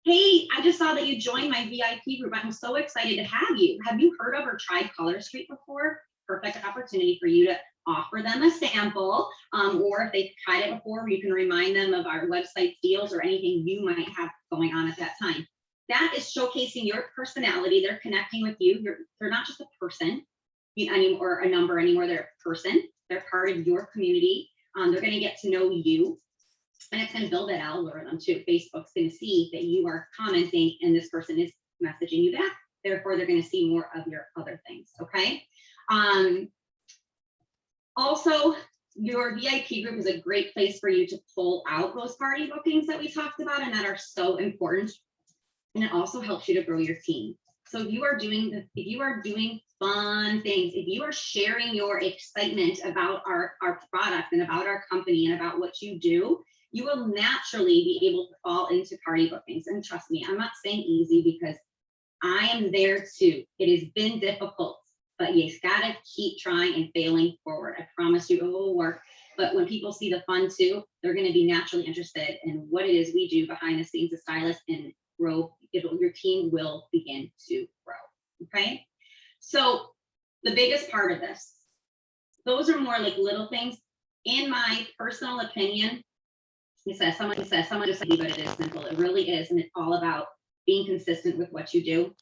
Hey, I just saw that you joined my VIP group. I'm so excited to have you. Have you heard of or tried Color Street before? Perfect opportunity for you to offer them a sample, or if they've tried it before, you can remind them of our website deals or anything you might have going on at that time. That is showcasing your personality. They're connecting with you. They're not just a person or a number anymore. They're a person. They're part of your community. They're going to get to know you, and it's going to build that algorithm too. Facebook's going to see that you are commenting and this person is messaging you back. Therefore, they're going to see more of your other things. Okay. Also, your VIP group is a great place for you to pull out those party bookings that we talked about and that are so important. and it also helps you to grow your team. So if you are doing fun things, if you are sharing your excitement about our product and about our company and about what you do, you will naturally be able to fall into party bookings. And trust me, I'm not saying easy, because I am there too. It has been difficult, but you gotta keep trying and failing forward. I promise you it will work. But when people see the fun too, they're gonna be naturally interested in what it is we do behind the scenes as stylists, and grow. Your team will begin to grow, okay? So the biggest part of this, those are more like little things. In my personal opinion, someone just said, but it is simple. It really is, and it's all about being consistent with what you do.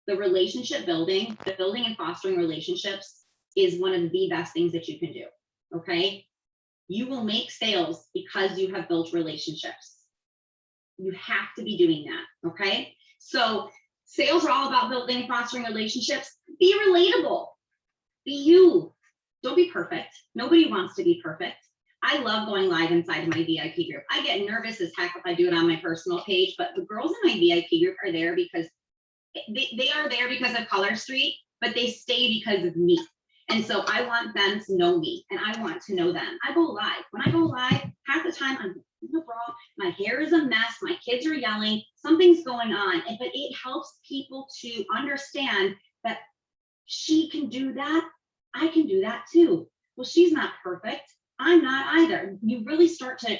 The relationship building, the building and fostering relationships is one of the best things that you can do, okay? You will make sales because you have built relationships. You have to be doing that, okay? So sales are all about building and fostering relationships. Be relatable. Be you. Don't be perfect. Nobody wants to be perfect. I love going live inside my VIP group. I get nervous as heck if I do it on my personal page, but the girls in my VIP group are there because they are there because of Color Street, but they stay because of me. And so I want them to know me, and I want to know them. I go live. When I go live, half the time I'm in a bra, my hair is a mess, my kids are yelling, something's going on. But it helps people to understand that she can do that. I can do that too. Well, she's not perfect. I'm not either. You really start to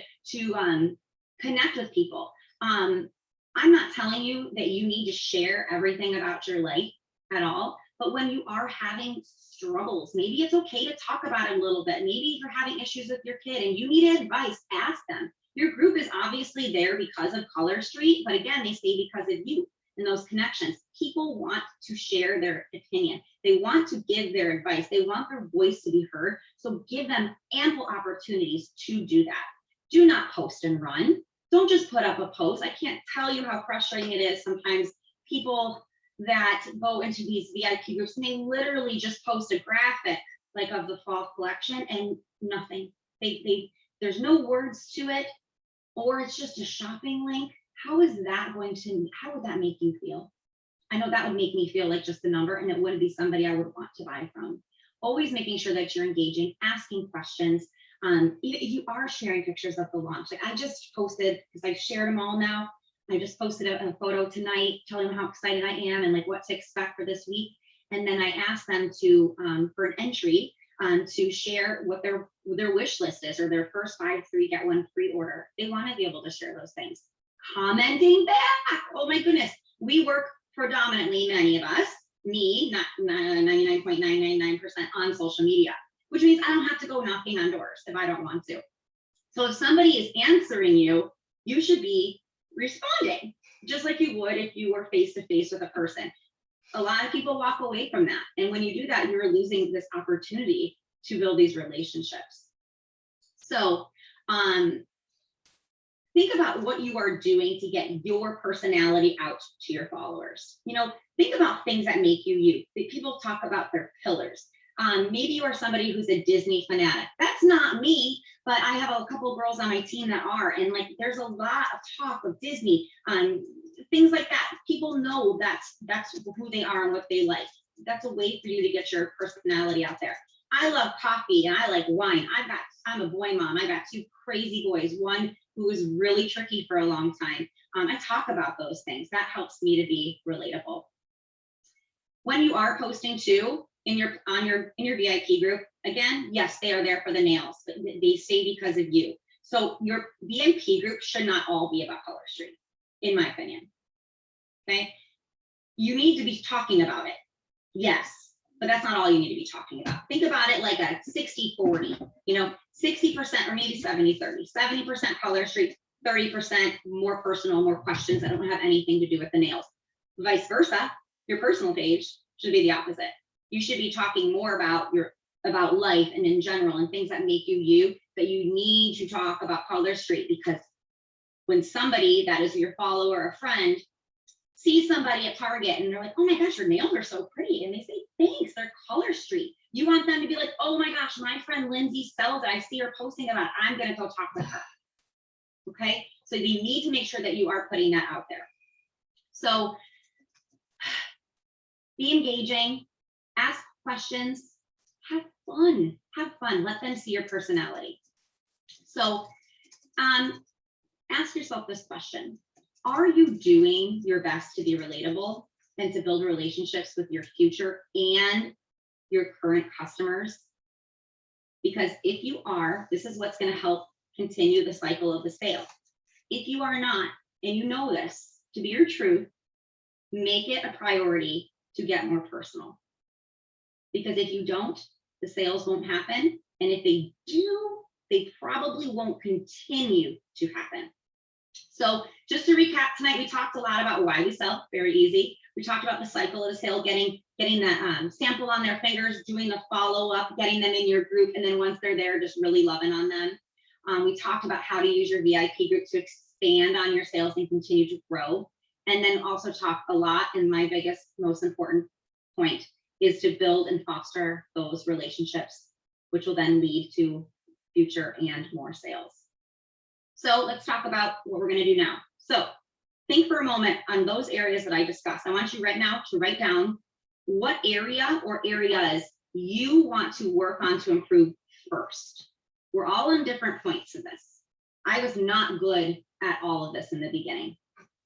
connect with people. I'm not telling you that you need to share everything about your life at all, but when you are having struggles, maybe it's okay to talk about it a little bit. Maybe you're having issues with your kid and you need advice, ask them. Your group is obviously there because of Color Street, but again, they stay because of you and those connections. People want to share their opinion. They want to give their advice. They want their voice to be heard. So give them ample opportunities to do that. Do not post and run. Don't just put up a post. I can't tell you how frustrating it is sometimes. People that go into these VIP groups and they literally just post a graphic like of the fall collection and nothing. There's no words to it, or it's just a shopping link. How would that make you feel? I know that would make me feel like just a number, and it wouldn't be somebody I would want to buy from. Always making sure that you're engaging, asking questions. If you are sharing pictures of the launch, like I just posted, because I've shared them all now. I just posted a photo tonight telling them how excited I am and like what to expect for this week. And then I asked them to, for an entry, to share what their wish list is, or their first 5 free get 1 free order. They want to be able to share those things. Commenting back. Oh my goodness. We work predominantly, many of us, me, not 99.999% on social media, which means I don't have to go knocking on doors if I don't want to. So if somebody is answering you, you should be responding just like you would if you were face to face with a person. A lot of people walk away from that. And when you do that, you're losing this opportunity to build these relationships. So think about what you are doing to get your personality out to your followers. Think about things that make you you. People talk about their pillars. Maybe you are somebody who's a Disney fanatic. That's not me, but I have a couple of girls on my team that are, and like there's a lot of talk of Disney, things like that. People know that's who they are and what they like. That's a way for you to get your personality out there. I love coffee and I like wine. I'm a boy mom. I got 2 crazy boys, one who was really tricky for a long time. I talk about those things. That helps me to be relatable. When you are posting too, in your VIP group, again, yes, they are there for the nails, but they stay because of you. So your VIP group should not all be about Color Street, in my opinion. Okay, you need to be talking about it, yes, but that's not all you need to be talking about. Think about it like a 60-40, 60% or maybe 70-30, 70% Color Street, 30% more personal, more questions that don't have anything to do with the nails. Vice versa, your personal page should be the opposite. You should be talking more about life and in general and things that make you you, that you need to talk about Color Street, because when somebody that is your follower or friend sees somebody at Target and they're like, oh my gosh, your nails are so pretty, and they say, thanks, they're Color Street. You want them to be like, oh my gosh, my friend Lindsay sells it. I see her posting about it. I'm going to go talk with her. Okay, so you need to make sure that you are putting that out there. So be engaging, ask questions, have fun, let them see your personality. So ask yourself this question: are you doing your best to be relatable and to build relationships with your future and your current customers? Because if you are, this is what's going to help continue the cycle of the sale. If you are not, and you know this to be your truth, make it a priority to get more personal. Because if you don't, the sales won't happen. And if they do, they probably won't continue to happen. So just to recap tonight, we talked a lot about why we sell, very easy. We talked about the cycle of the sale, getting that sample on their fingers, doing the follow-up, getting them in your group, and then once they're there, just really loving on them. We talked about how to use your VIP group to expand on your sales and continue to grow. And then also talk a lot, and my biggest, most important point is to build and foster those relationships, which will then lead to future and more sales. So let's talk about what we're going to do now. So think for a moment on those areas that I discussed. I want you right now to write down what area or areas you want to work on to improve first. We're all in different points of this. I was not good at all of this in the beginning.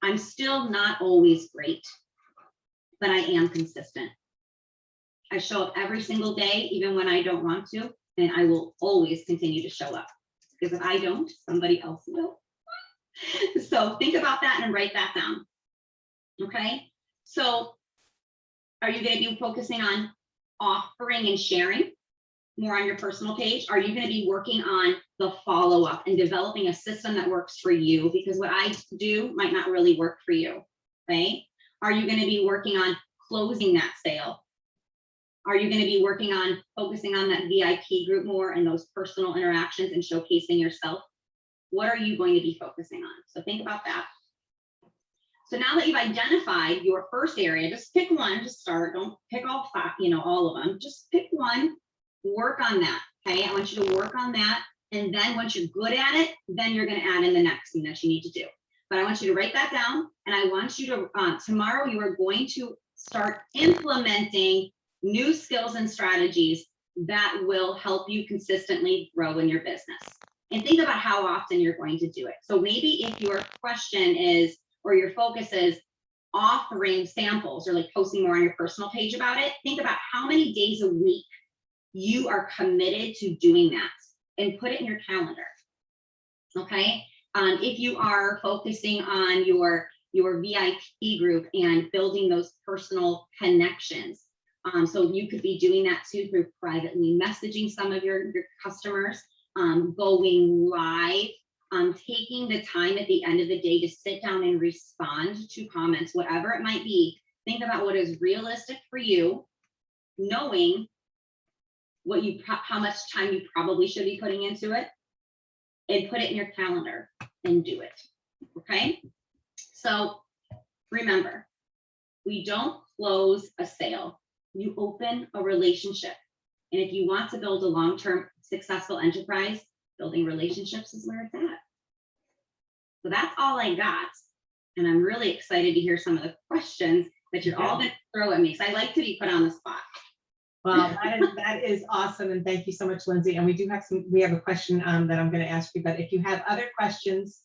I'm still not always great, but I am consistent. I show up every single day, even when I don't want to, and I will always continue to show up. Because if I don't, somebody else will. So think about that and write that down. Okay. So are you going to be focusing on offering and sharing more on your personal page? Are you going to be working on the follow-up and developing a system that works for you? Because what I do might not really work for you, right? Are you going to be working on closing that sale? Are you going to be working on focusing on that VIP group more and those personal interactions and showcasing yourself? What are you going to be focusing on? So think about that. So now that you've identified your first area, just pick one to start. Don't pick all five, all of them. Just pick one, work on that. Okay, I want you to work on that. And then once you're good at it, then you're going to add in the next thing that you need to do. But I want you to write that down. And I want you to, tomorrow you are going to start implementing new skills and strategies that will help you consistently grow in your business. And think about how often you're going to do it. So maybe if your question is, or your focus is offering samples or like posting more on your personal page about it, think about how many days a week you are committed to doing that and put it in your calendar. Okay. If you are focusing on your VIP group and building those personal connections, so you could be doing that too through privately messaging some of your customers, going live, taking the time at the end of the day to sit down and respond to comments, whatever it might be. Think about what is realistic for you, knowing how much time you probably should be putting into it, and put it in your calendar and do it. Okay. So remember, we don't close a sale. You open a relationship. And if you want to build a long-term successful enterprise, building relationships is where it's at. So that's all I got. And I'm really excited to hear some of the questions that you're all going to throw at me. So I like to be put on the spot. Well, that is awesome. And thank you so much, Lindsay. And we have a question that I'm going to ask you, but if you have other questions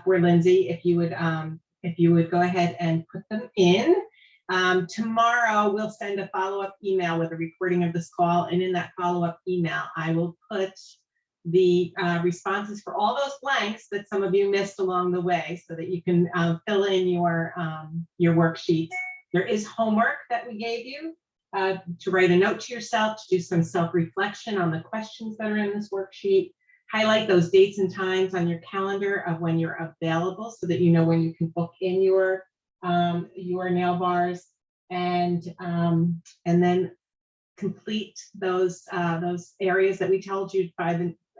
for Lindsay, if you would go ahead and put them in. Tomorrow we'll send a follow-up email with a recording of this call. And in that follow-up email, I will put the responses for all those blanks that some of you missed along the way so that you can fill in your worksheets. There is homework that we gave you to write a note to yourself, to do some self-reflection on the questions that are in this worksheet. Highlight those dates and times on your calendar of when you're available so that you know when you can book in your nail bars, and then complete those areas that we told you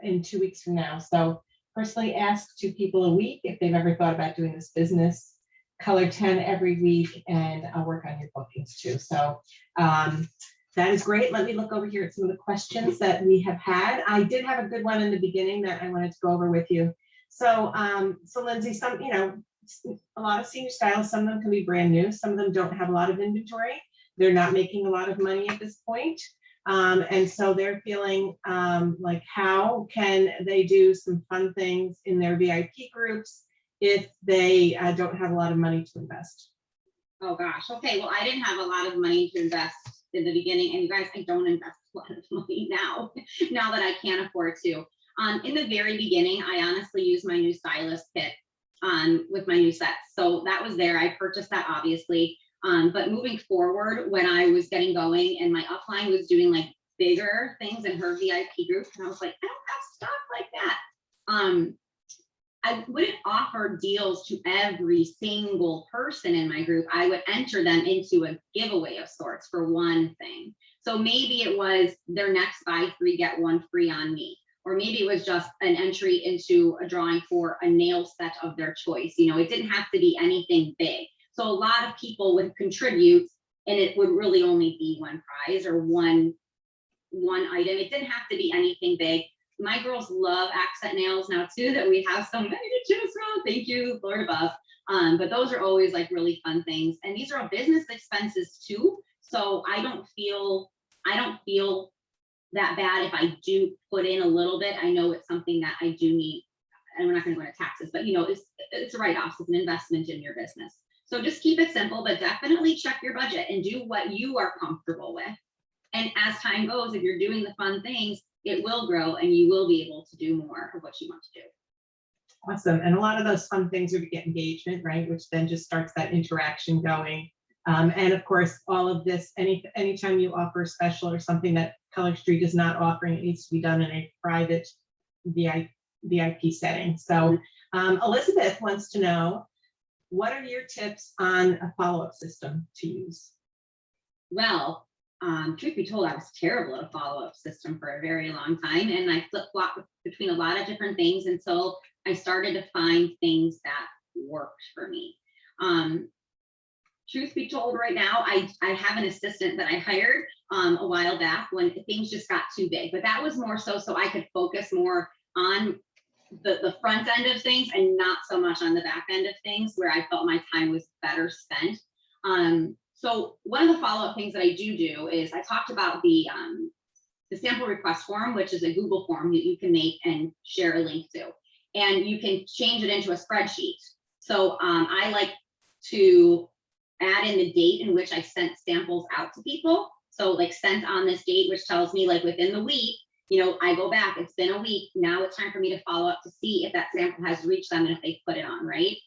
in 2 weeks from now. So personally ask 2 people a week if they've ever thought about doing this business. Color 10 every week, and I'll work on your bookings too. So that is great. Let me look over here at some of the questions that we have had. I did have a good one in the beginning that I wanted to go over with you. So Lindsay, a lot of senior stylists, some of them can be brand new, some of them don't have a lot of inventory. They're not making a lot of money at this point. And so they're feeling like, how can they do some fun things in their VIP groups if they don't have a lot of money to invest? Oh gosh, okay, well, I didn't have a lot of money to invest in the beginning, and you guys, I don't invest a lot of money now, now that I can't afford to. In the very beginning, I honestly used my new stylist kit with my new sets. So that was there, I purchased that obviously. But moving forward, when I was getting going and my upline was doing like bigger things in her VIP group, and I was like, I don't have stuff like that. I wouldn't offer deals to every single person in my group. I would enter them into a giveaway of sorts for one thing. So maybe it was their next buy 3, get 1 free on me. Or maybe it was just an entry into a drawing for a nail set of their choice. You know, it didn't have to be anything big. So a lot of people would contribute and it would really only be one prize or one item. It didn't have to be anything big. My girls love accent nails now too, that we have so many to choose from. Thank you, Lord above. But those are always like really fun things. And these are all business expenses too. So I don't feel that bad if I do put in a little bit. I know it's something that I do need, and we're not going to go into taxes, but you know, it's a write-off, it's an investment in your business. So just keep it simple, but definitely check your budget and do what you are comfortable with. And as time goes, if you're doing the fun things, it will grow and you will be able to do more of what you want to do. Awesome. And a lot of those fun things are to get engagement, right? Which then just starts that interaction going. And of course, all of this, anytime you offer a special or something that Color Street is not offering, it needs to be done in a private VIP setting. So Elizabeth wants to know, what are your tips on a follow-up system to use? Well, truth be told, I was terrible at a follow-up system for a very long time, and I flip-flopped between a lot of different things until I started to find things that worked for me. Truth be told, right now, I have an assistant that I hired a while back when things just got too big, but that was more so I could focus more on the front end of things and not so much on the back end of things, where I felt my time was better spent. So one of the follow-up things that I do is I talked about the sample request form, which is a Google form that you can make and share a link to, and you can change it into a spreadsheet. So I like to add in the date in which I sent samples out to people. So like sent on this date, which tells me like within the week, you know, I go back, it's been a week, now it's time for me to follow up to see if that sample has reached them and if they put it on, right?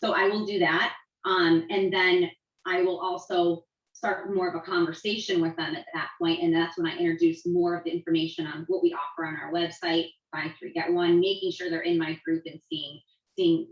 So I will do that. And then I will also start more of a conversation with them at that point. And that's when I introduce more of the information on what we offer on our website, buy 3, get 1, making sure they're in my group and seeing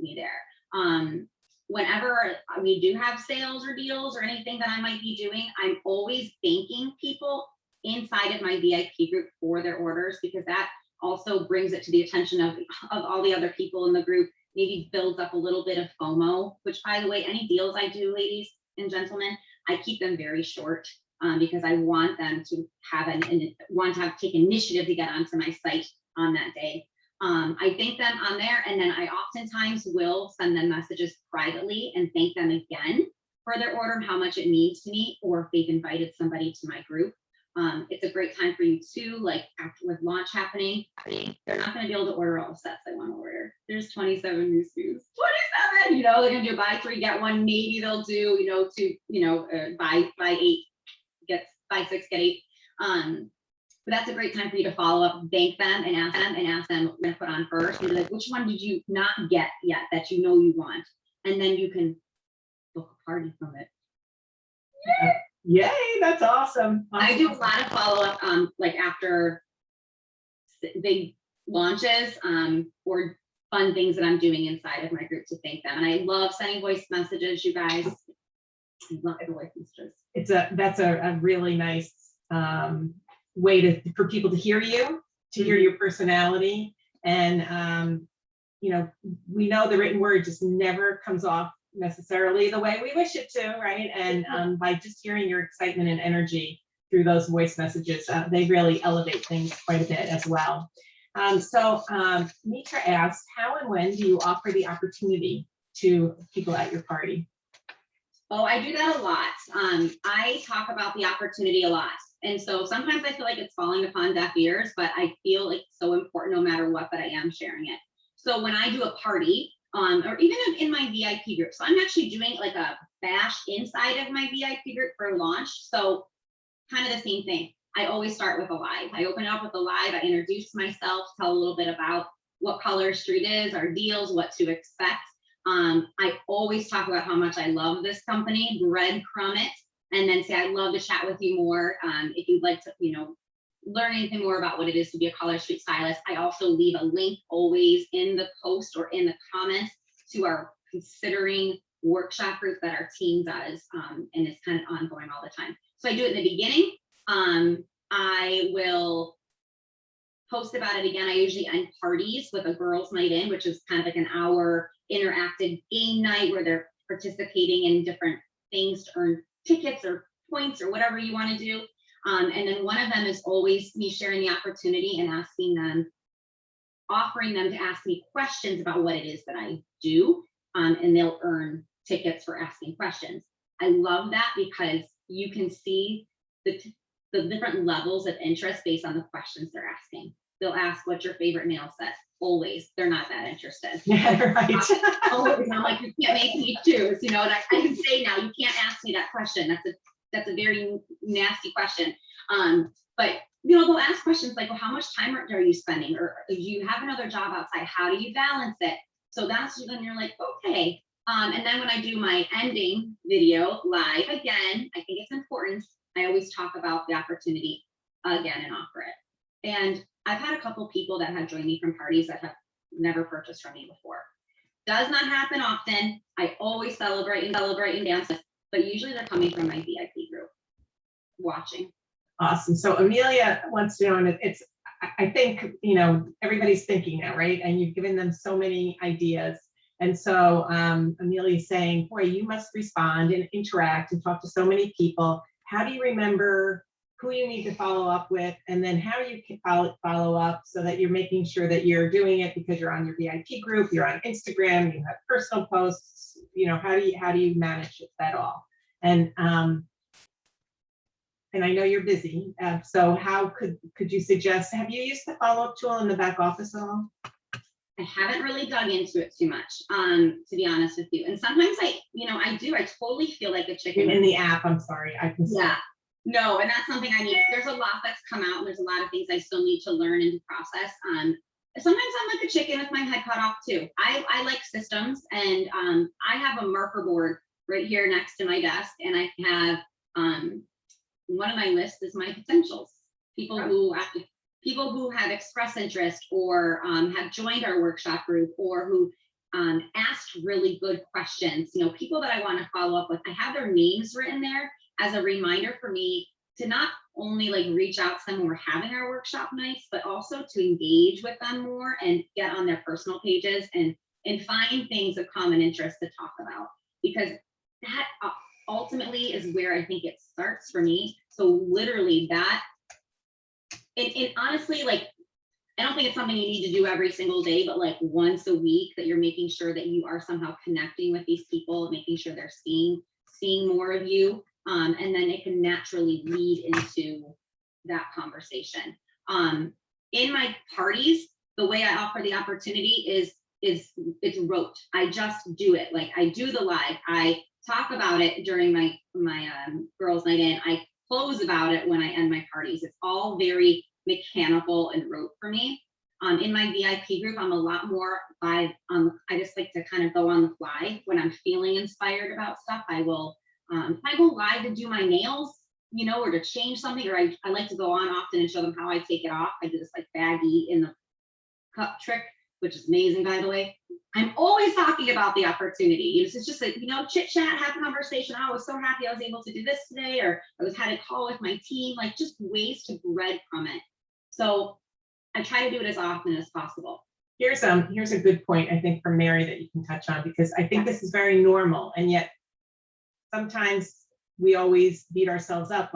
me there. Whenever we do have sales or deals or anything that I might be doing, I'm always thanking people inside of my VIP group for their orders, because that also brings it to the attention of all the other people in the group, maybe builds up a little bit of FOMO, which, by the way, any deals I do, ladies and gentlemen, I keep them very short because I want them to take initiative to get onto my site on that day. I thank them on there, and then I oftentimes will send them messages privately and thank them again for their order and how much it means to me, or if they've invited somebody to my group. It's a great time for you too, like after with launch happening, they're not going to be able to order all the sets they want to order. There's 27 new SKUs, 27, you know, they're going to do buy 3, get 1. Maybe they'll do, buy 8, buy 6, get 8. But that's a great time for you to follow up, thank them and ask them what to put on first. And be like, which one did you not get yet that you know you want? And then you can book a party from it. Yay, that's awesome. I do a lot of follow-up, like after big launches or fun things that I'm doing inside of my group to thank them. And I love sending voice messages, you guys. I love the voice messages. That's a really nice way for people to hear you, to hear your personality. And, we know the written word just never comes off necessarily the way we wish it to, right? And by just hearing your excitement and energy through those voice messages, they really elevate things quite a bit as well. So Mitra asked, how and when do you offer the opportunity to people at your party? Oh, I do that a lot. I talk about the opportunity a lot. And so sometimes I feel like it's falling upon deaf ears, but I feel like it's so important no matter what, that I am sharing it. So when I do a party, or even in my VIP group, so I'm actually doing like a bash inside of my VIP group for launch. So kind of the same thing. I always start with a live. I open it up with a live. I introduce myself, tell a little bit about what Color Street is, our deals, what to expect. I always talk about how much I love this company, breadcrumb it, and then say, I'd love to chat with you more. If you'd like to, learn anything more about what it is to be a Color Street stylist. I also leave a link always in the post or in the comments to our considering workshop group that our team does. And it's kind of ongoing all the time. So I do it in the beginning. I will post about it again. I usually end parties with a girls' night in, which is kind of like an hour interactive game night where they're participating in different things to earn tickets or points or whatever you want to do. And then one of them is always me sharing the opportunity and asking them, offering them to ask me questions about what it is that I do. And they'll earn tickets for asking questions. I love that because you can see the different levels of interest based on the questions they're asking. They'll ask, what's your favorite nail set? Always. They're not that interested. Yeah, right. Always. I'm like, you can't make me choose, and I can say now, you can't ask me that question. That's a very nasty question. But they'll ask questions like, well, how much time are you spending? Or do you have another job outside? How do you balance it? So that's when you're like, okay. And then when I do my ending video live, again, I think it's important. I always talk about the opportunity again and offer it. And I've had a couple people that have joined me from parties that have never purchased from me before. Does not happen often. I always celebrate and dance, but usually they're coming from my VIP group watching. Awesome. So Amelia wants to know, and it's, I think, everybody's thinking now, right? And you've given them so many ideas. And so Amelia's saying, boy, you must respond and interact and talk to so many people. How do you remember who you need to follow up with? And then how you can follow up so that you're making sure that you're doing it because you're on your VIP group, you're on Instagram, you have personal posts, how do you manage that all? And I know you're busy. So how could you suggest, have you used the follow-up tool in the back office at all? I haven't really dug into it too much, to be honest with you. And sometimes I totally feel like a chicken. In the app, I'm sorry. I can see. Yeah, no, and that's something I need. There's a lot that's come out, and there's a lot of things I still need to learn and to process. Sometimes I'm like a chicken with my head cut off too. I like systems, and I have a marker board right here next to my desk, and I have one of my lists is my potentials. People who have expressed interest or have joined our workshop group or who asked really good questions, people that I want to follow up with. I have their names written there as a reminder for me to not only reach out to them when we're having our workshop nights, but also to engage with them more and get on their personal pages and find things of common interest to talk about, because that ultimately is where I think it starts for me. So literally that, and honestly, I don't think it's something you need to do every single day, but once a week, that you're making sure that you are somehow connecting with these people, making sure they're seeing more of you. And then it can naturally lead into that conversation. In my parties, the way I offer the opportunity is it's rote. I just do it. I do the live. I talk about it during my girls' night in. I close about it when I end my parties. It's all very mechanical and rote for me. In my VIP group, I'm a lot more I just like to kind of go on the fly when I'm feeling inspired about stuff. I will if I go live to do my nails, or to change something, or I like to go on often and show them how I take it off. I do this baggie in the cup trick, which is amazing, by the way. I'm always talking about the opportunity. It's just chit chat, have a conversation. Oh, I was so happy I was able to do this today, or I had a call with my team, just ways to breadcrumb it. So I try to do it as often as possible. Here's a good point, I think, from Mary that you can touch on, because I think this is very normal, and yet sometimes we always beat ourselves up.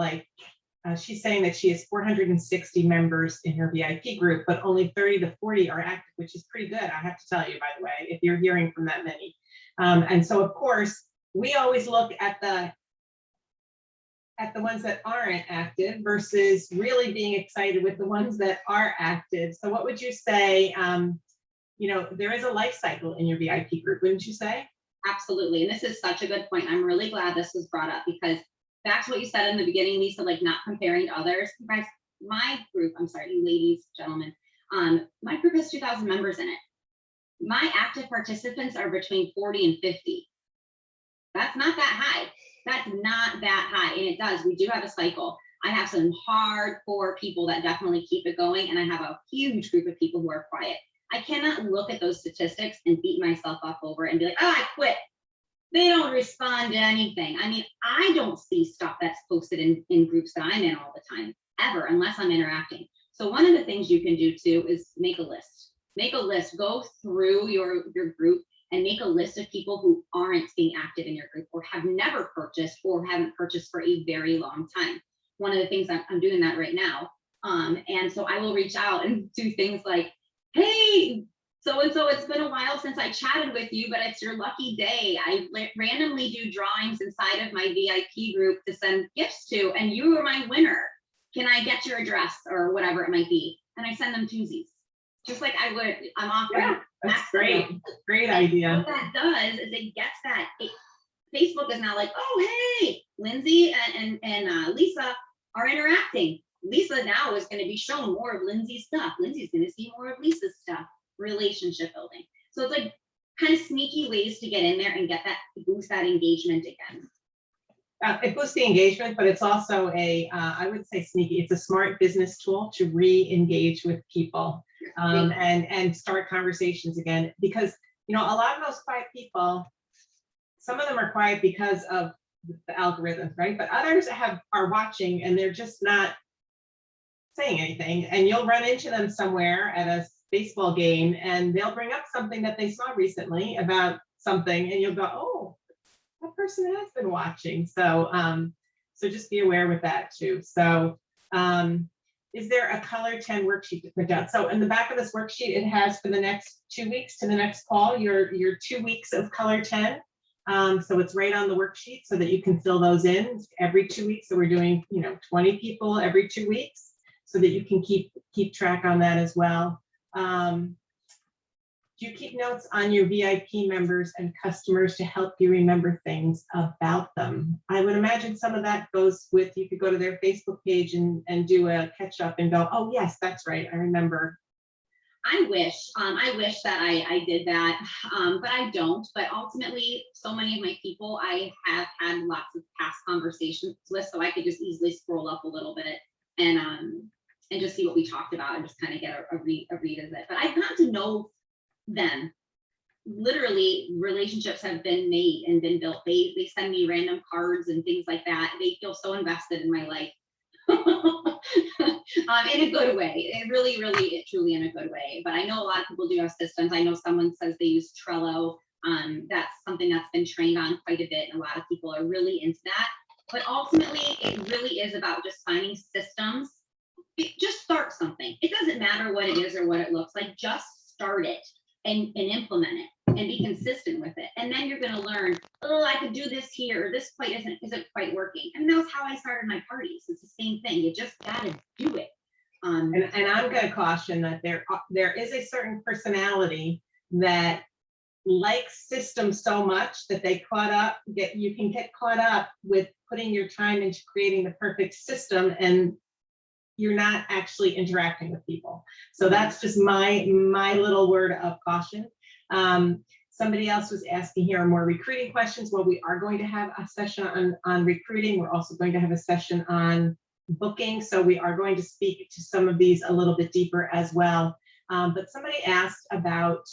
She's saying that she has 460 members in her VIP group, but only 30 to 40 are active, which is pretty good. I have to tell you, by the way, if you're hearing from that many. And so of course, we always look at the ones that aren't active versus really being excited with the ones that are active. So what would you say, there is a life cycle in your VIP group, wouldn't you say? Absolutely. And this is such a good point. I'm really glad this was brought up, because back to what you said in the beginning, Lisa, like not comparing to others. You guys, my group, I'm sorry, you ladies, gentlemen, my group has 2,000 members in it. My active participants are between 40 and 50. That's not that high. That's not that high. And it does, we do have a cycle. I have some hardcore people that definitely keep it going. And I have a huge group of people who are quiet. I cannot look at those statistics and beat myself up over it and be like, oh, I quit. They don't respond to anything. I mean, I don't see stuff that's posted in groups that I'm in all the time, ever, unless I'm interacting. So one of the things you can do too is make a list. Make a list, go through your group and make a list of people who aren't being active in your group or have never purchased or haven't purchased for a very long time. One of the things I'm doing that right now. And so I will reach out and do things like, hey, so-and-so, it's been a while since I chatted with you, but it's your lucky day. I randomly do drawings inside of my VIP group to send gifts to, and you were my winner. Can I get your address or whatever it might be? And I send them twosies. Just like I would, I'm offering. Yeah, that's great. Great idea. What that does is it gets that, Facebook is now like, oh, hey, Lindsay and Lisa are interacting. Lisa now is going to be shown more of Lindsay's stuff. Lindsay's going to see more of Lisa's stuff. Relationship building. So it's like kind of sneaky ways to get in there and get that, boost that engagement again. It boosts the engagement, but it's also I would say sneaky. It's a smart business tool to re-engage with people and start conversations again. Because, a lot of those quiet people, some of them are quiet because of the algorithms, right? But others are watching and they're just not saying anything. And you'll run into them somewhere at a baseball game and they'll bring up something that they saw recently about something and you'll go, oh, that person has been watching. So so just be aware with that too. So is there a Color 10 worksheet to print out? So in the back of this worksheet, it has for the next 2 weeks to the next call, your 2 weeks of Color 10. So it's right on the worksheet so that you can fill those in every 2 weeks. So we're doing 20 people every 2 weeks so that you can keep track on that as well. Do you keep notes on your VIP members and customers to help you remember things about them? I would imagine some of that goes with, you could go to their Facebook page and do a catch up and go, oh yes, that's right, I remember. I wish that I did that, but I don't. But ultimately, so many of my people I have had lots of past conversations with, so I could just easily scroll up a little bit and just see what we talked about and just kind of get a read of it. But I've gotten to know them. Literally, relationships have been made and been built. They send me random cards and things like that. They feel so invested in my life. In a good way. It really, truly in a good way. But I know a lot of people do have systems. I know someone says they use Trello. That's something that's been trained on quite a bit, and a lot of people are really into that. But ultimately, it really is about just finding systems. Just start something. It doesn't matter what it is or what it looks like. Just start it and implement it and be consistent with it. And then you're going to learn, oh, I could do this here, or this quite isn't quite working. And that's how I started my parties. It's the same thing. You just got to do it. And I'm going to caution that there is a certain personality that likes systems so much that you can get caught up with putting your time into creating the perfect system and you're not actually interacting with people. So that's just my little word of caution. Somebody else was asking here more recruiting questions. Well, we are going to have a session on recruiting. We're also going to have a session on booking. So we are going to speak to some of these a little bit deeper as well. But somebody asked about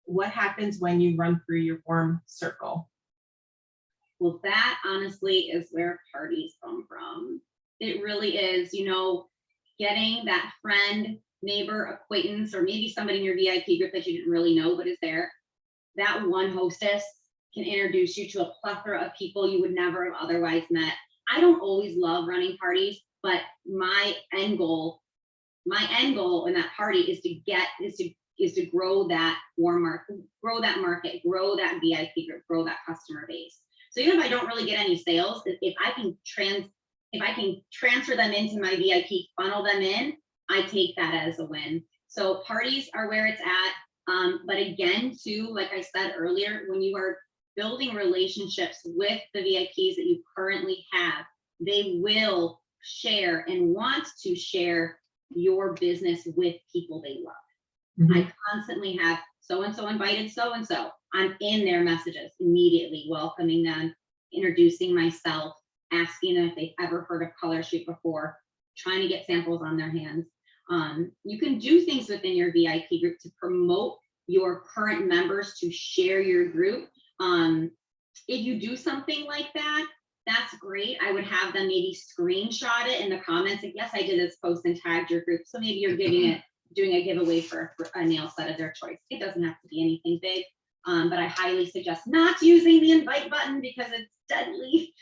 what happens when you run through your warm circle. Well, that honestly is where parties come from. It really is, getting that friend, neighbor, acquaintance, or maybe somebody in your VIP group that you didn't really know but is there. That one hostess can introduce you to a plethora of people you would never have otherwise met. I don't always love running parties, but my end goal in that party is to is to grow that warm market, grow that VIP group, grow that customer base. So even if I don't really get any sales, if I can transfer them into my VIP, funnel them in, I take that as a win. So parties are where it's at. But again, too, like I said earlier, when you are building relationships with the VIPs that you currently have, they will share and want to share your business with people they love. Mhm. I constantly have so-and-so invited so-and-so. I'm in their messages immediately, welcoming them, introducing myself, asking them if they've ever heard of Color Street before, trying to get samples on their hands. You can do things within your VIP group to promote your current members to share your group. If you do something like that, that's great. I would have them maybe screenshot it in the comments. Like, yes, I did this post and tagged your group. So maybe you're doing a giveaway for a nail set of their choice. It doesn't have to be anything big, but I highly suggest not using the invite button because it's deadly.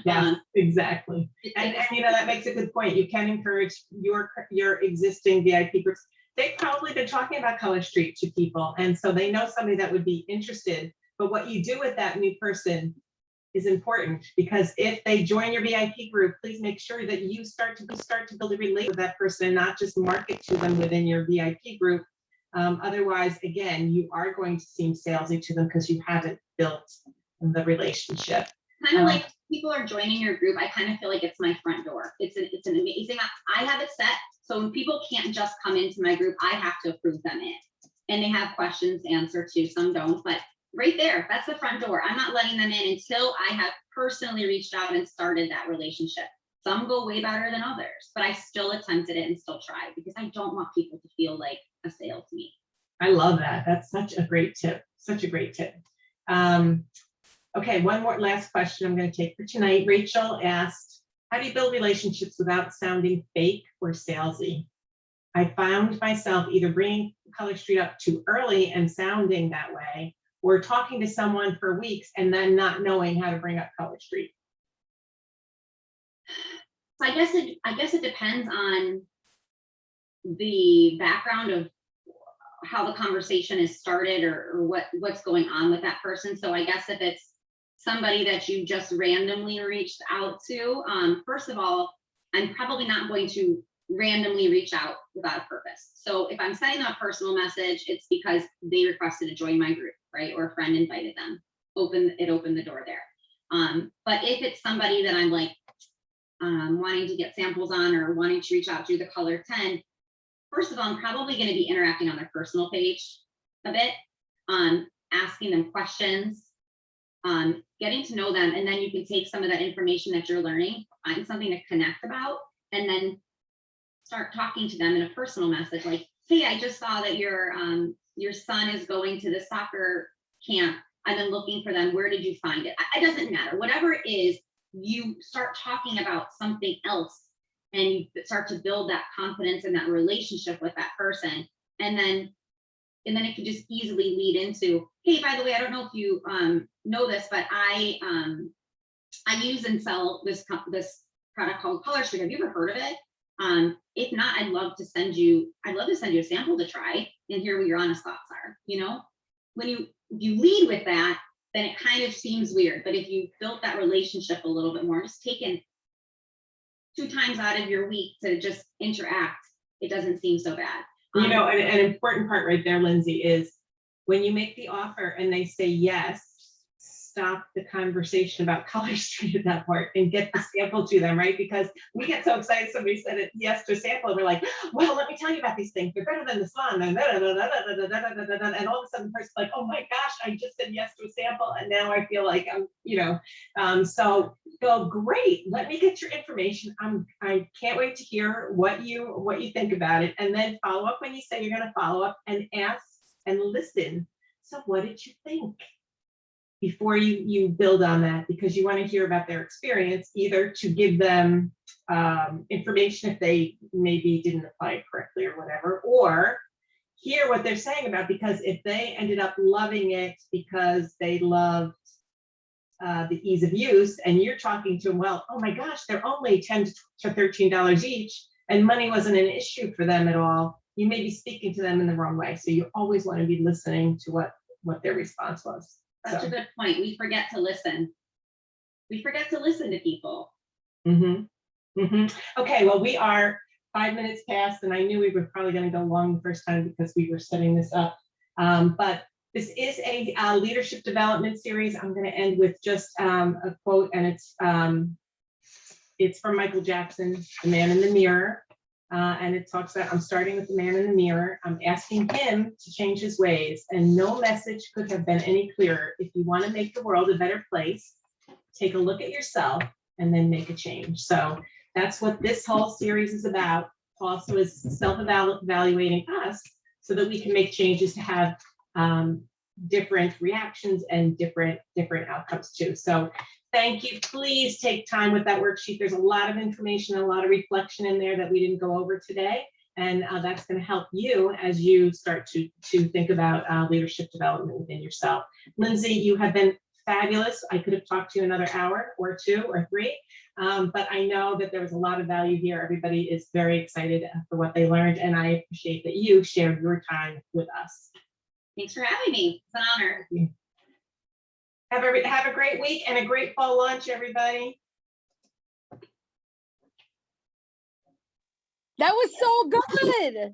Yes, exactly. And you know, that makes a good point. You can encourage your existing VIP groups. They've probably been talking about Color Street to people, and so they know somebody that would be interested. But what you do with that new person is important, because if they join your VIP group, please make sure that you start to build a relationship with that person, not just market to them within your VIP group. Otherwise, again, you are going to seem salesy to them because you haven't built the relationship. Kind of like people are joining your group, I kind of feel like it's my front door. It's an amazing, I have it set so when people can't just come into my group, I have to approve them in. And they have questions to answer too, some don't, but right there, that's the front door. I'm not letting them in until I have personally reached out and started that relationship. Some go way better than others, but I still attempted it and still tried because I don't want people to feel like a sale to me. I love that. That's such a great tip. Such a great tip. Okay, one more last question I'm going to take for tonight. Rachel asked, how do you build relationships without sounding fake or salesy? I found myself either bringing Color Street up too early and sounding that way, or talking to someone for weeks and then not knowing how to bring up Color Street. So I guess it depends on the background of how the conversation is started or what's going on with that person. So I guess if it's somebody that you just randomly reached out to, first of all, I'm probably not going to randomly reach out without a purpose. So if I'm sending them a personal message, it's because they requested to join my group, right? Or a friend invited them. It opened the door there. But if it's somebody that I'm like wanting to get samples on or wanting to reach out through the Color 10, first of all, I'm probably going to be interacting on their personal page a bit, asking them questions, getting to know them, and then you can take some of that information that you're learning, find something to connect about, and then start talking to them in a personal message like, hey, I just saw that your son is going to the soccer camp. I've been looking for them. Where did you find it? It doesn't matter. Whatever it is, you start talking about something else and you start to build that confidence and that relationship with that person. And then it can just easily lead into, hey, by the way, I don't know if you know this, but I use and sell this product called Color Street. Have you ever heard of it? If not, I'd love to send you a sample to try and hear what your honest thoughts are. You know, when you lead with that, then it kind of seems weird. But if you built that relationship a little bit more, just taking 2 times out of your week to just interact, it doesn't seem so bad. You know, an important part right there, Lindsay, is when you make the offer and they say yes, stop the conversation about Color Street at that part and get the sample to them, right? Because we get so excited somebody said it yes to a sample, and we're like, well, let me tell you about these things. They're better than the salon. And all of a sudden the person's like, oh my gosh, I just said yes to a sample and now I feel like I'm, you know, so go, great, let me get your information. I can't wait to hear what you think about it, and then follow up when you say you're going to follow up and ask and listen. So what did you think? Before you build on that, because you want to hear about their experience, either to give them information if they maybe didn't apply correctly or whatever, or hear what they're saying about, because if they ended up loving it because they loved the ease of use, and you're talking to them, well, oh my gosh, they're only $10 to $13 each, and money wasn't an issue for them at all, you may be speaking to them in the wrong way. So you always want to be listening to what their response was. Such a good point. We forget to listen. We forget to listen to people. Okay, well, we are 5 minutes past, and I knew we were probably going to go long the first time because we were setting this up. But this is a leadership development series. I'm going to end with just a quote, and it's from Michael Jackson, The Man in the Mirror. And it talks about, I'm starting with the man in the mirror. I'm asking him to change his ways, and no message could have been any clearer. If you want to make the world a better place, take a look at yourself and then make a change. So that's what this whole series is about. Also is self-evaluating us so that we can make changes to have different reactions and different outcomes too. So thank you. Please take time with that worksheet. There's a lot of information, a lot of reflection in there that we didn't go over today. And that's going to help you as you start to think about leadership development within yourself. Lindsay, you have been fabulous. I could have talked to you another hour or 2 or 3, but I know that there was a lot of value here. Everybody is very excited for what they learned, and I appreciate that you shared your time with us. Thanks for having me. It's an honor. Have a great week and a great fall lunch, everybody. That was so good.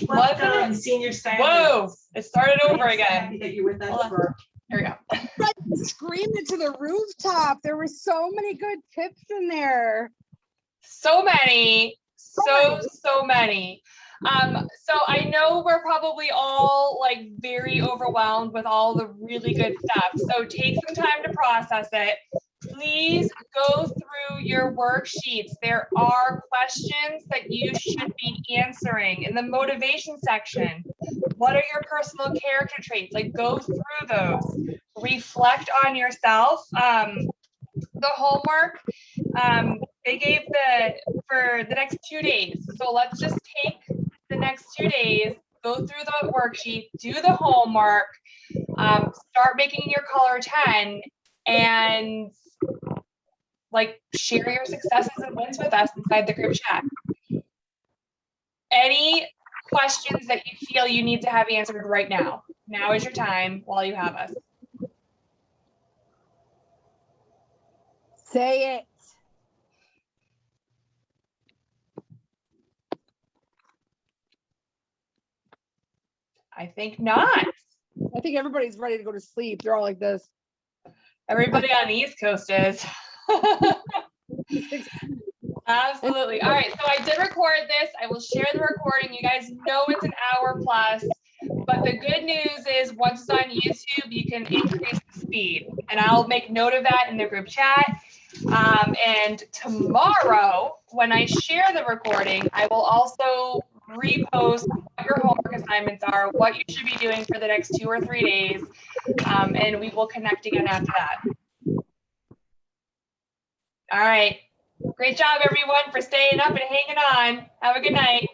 Welcome, senior staff. Whoa, it started over I'm so again. happy that you're with us for. Here we go. Screamed it to the rooftop. There were so many good tips in there. So many, so many. So I know we're probably all like very overwhelmed with all the really good stuff. So take some time to process it. Please go through your worksheets. There are questions that you should be answering in the motivation section. What are your personal character traits? Like, go through those. Reflect on yourself. The homework they gave for the next 2 days. So let's just take the next 2 days, go through the worksheet, do the homework, start making your color 10, and like share your successes and wins with us inside the group chat. Any questions that you feel you need to have answered right now? Now is your time while you have us. Say it. I think not. I think everybody's ready to go to sleep. They're all like this. Everybody on the East Coast is. Absolutely. All right, so I did record this. I will share the recording. You guys know it's an hour plus, but the good news is once it's on YouTube, you can increase the speed, and I'll make note of that in the group chat. And tomorrow, when I share the recording, I will also repost what your homework assignments are, what you should be doing for the next 2 or 3 days, and we will connect again after that. All right. Great job, everyone, for staying up and hanging on. Have a good night.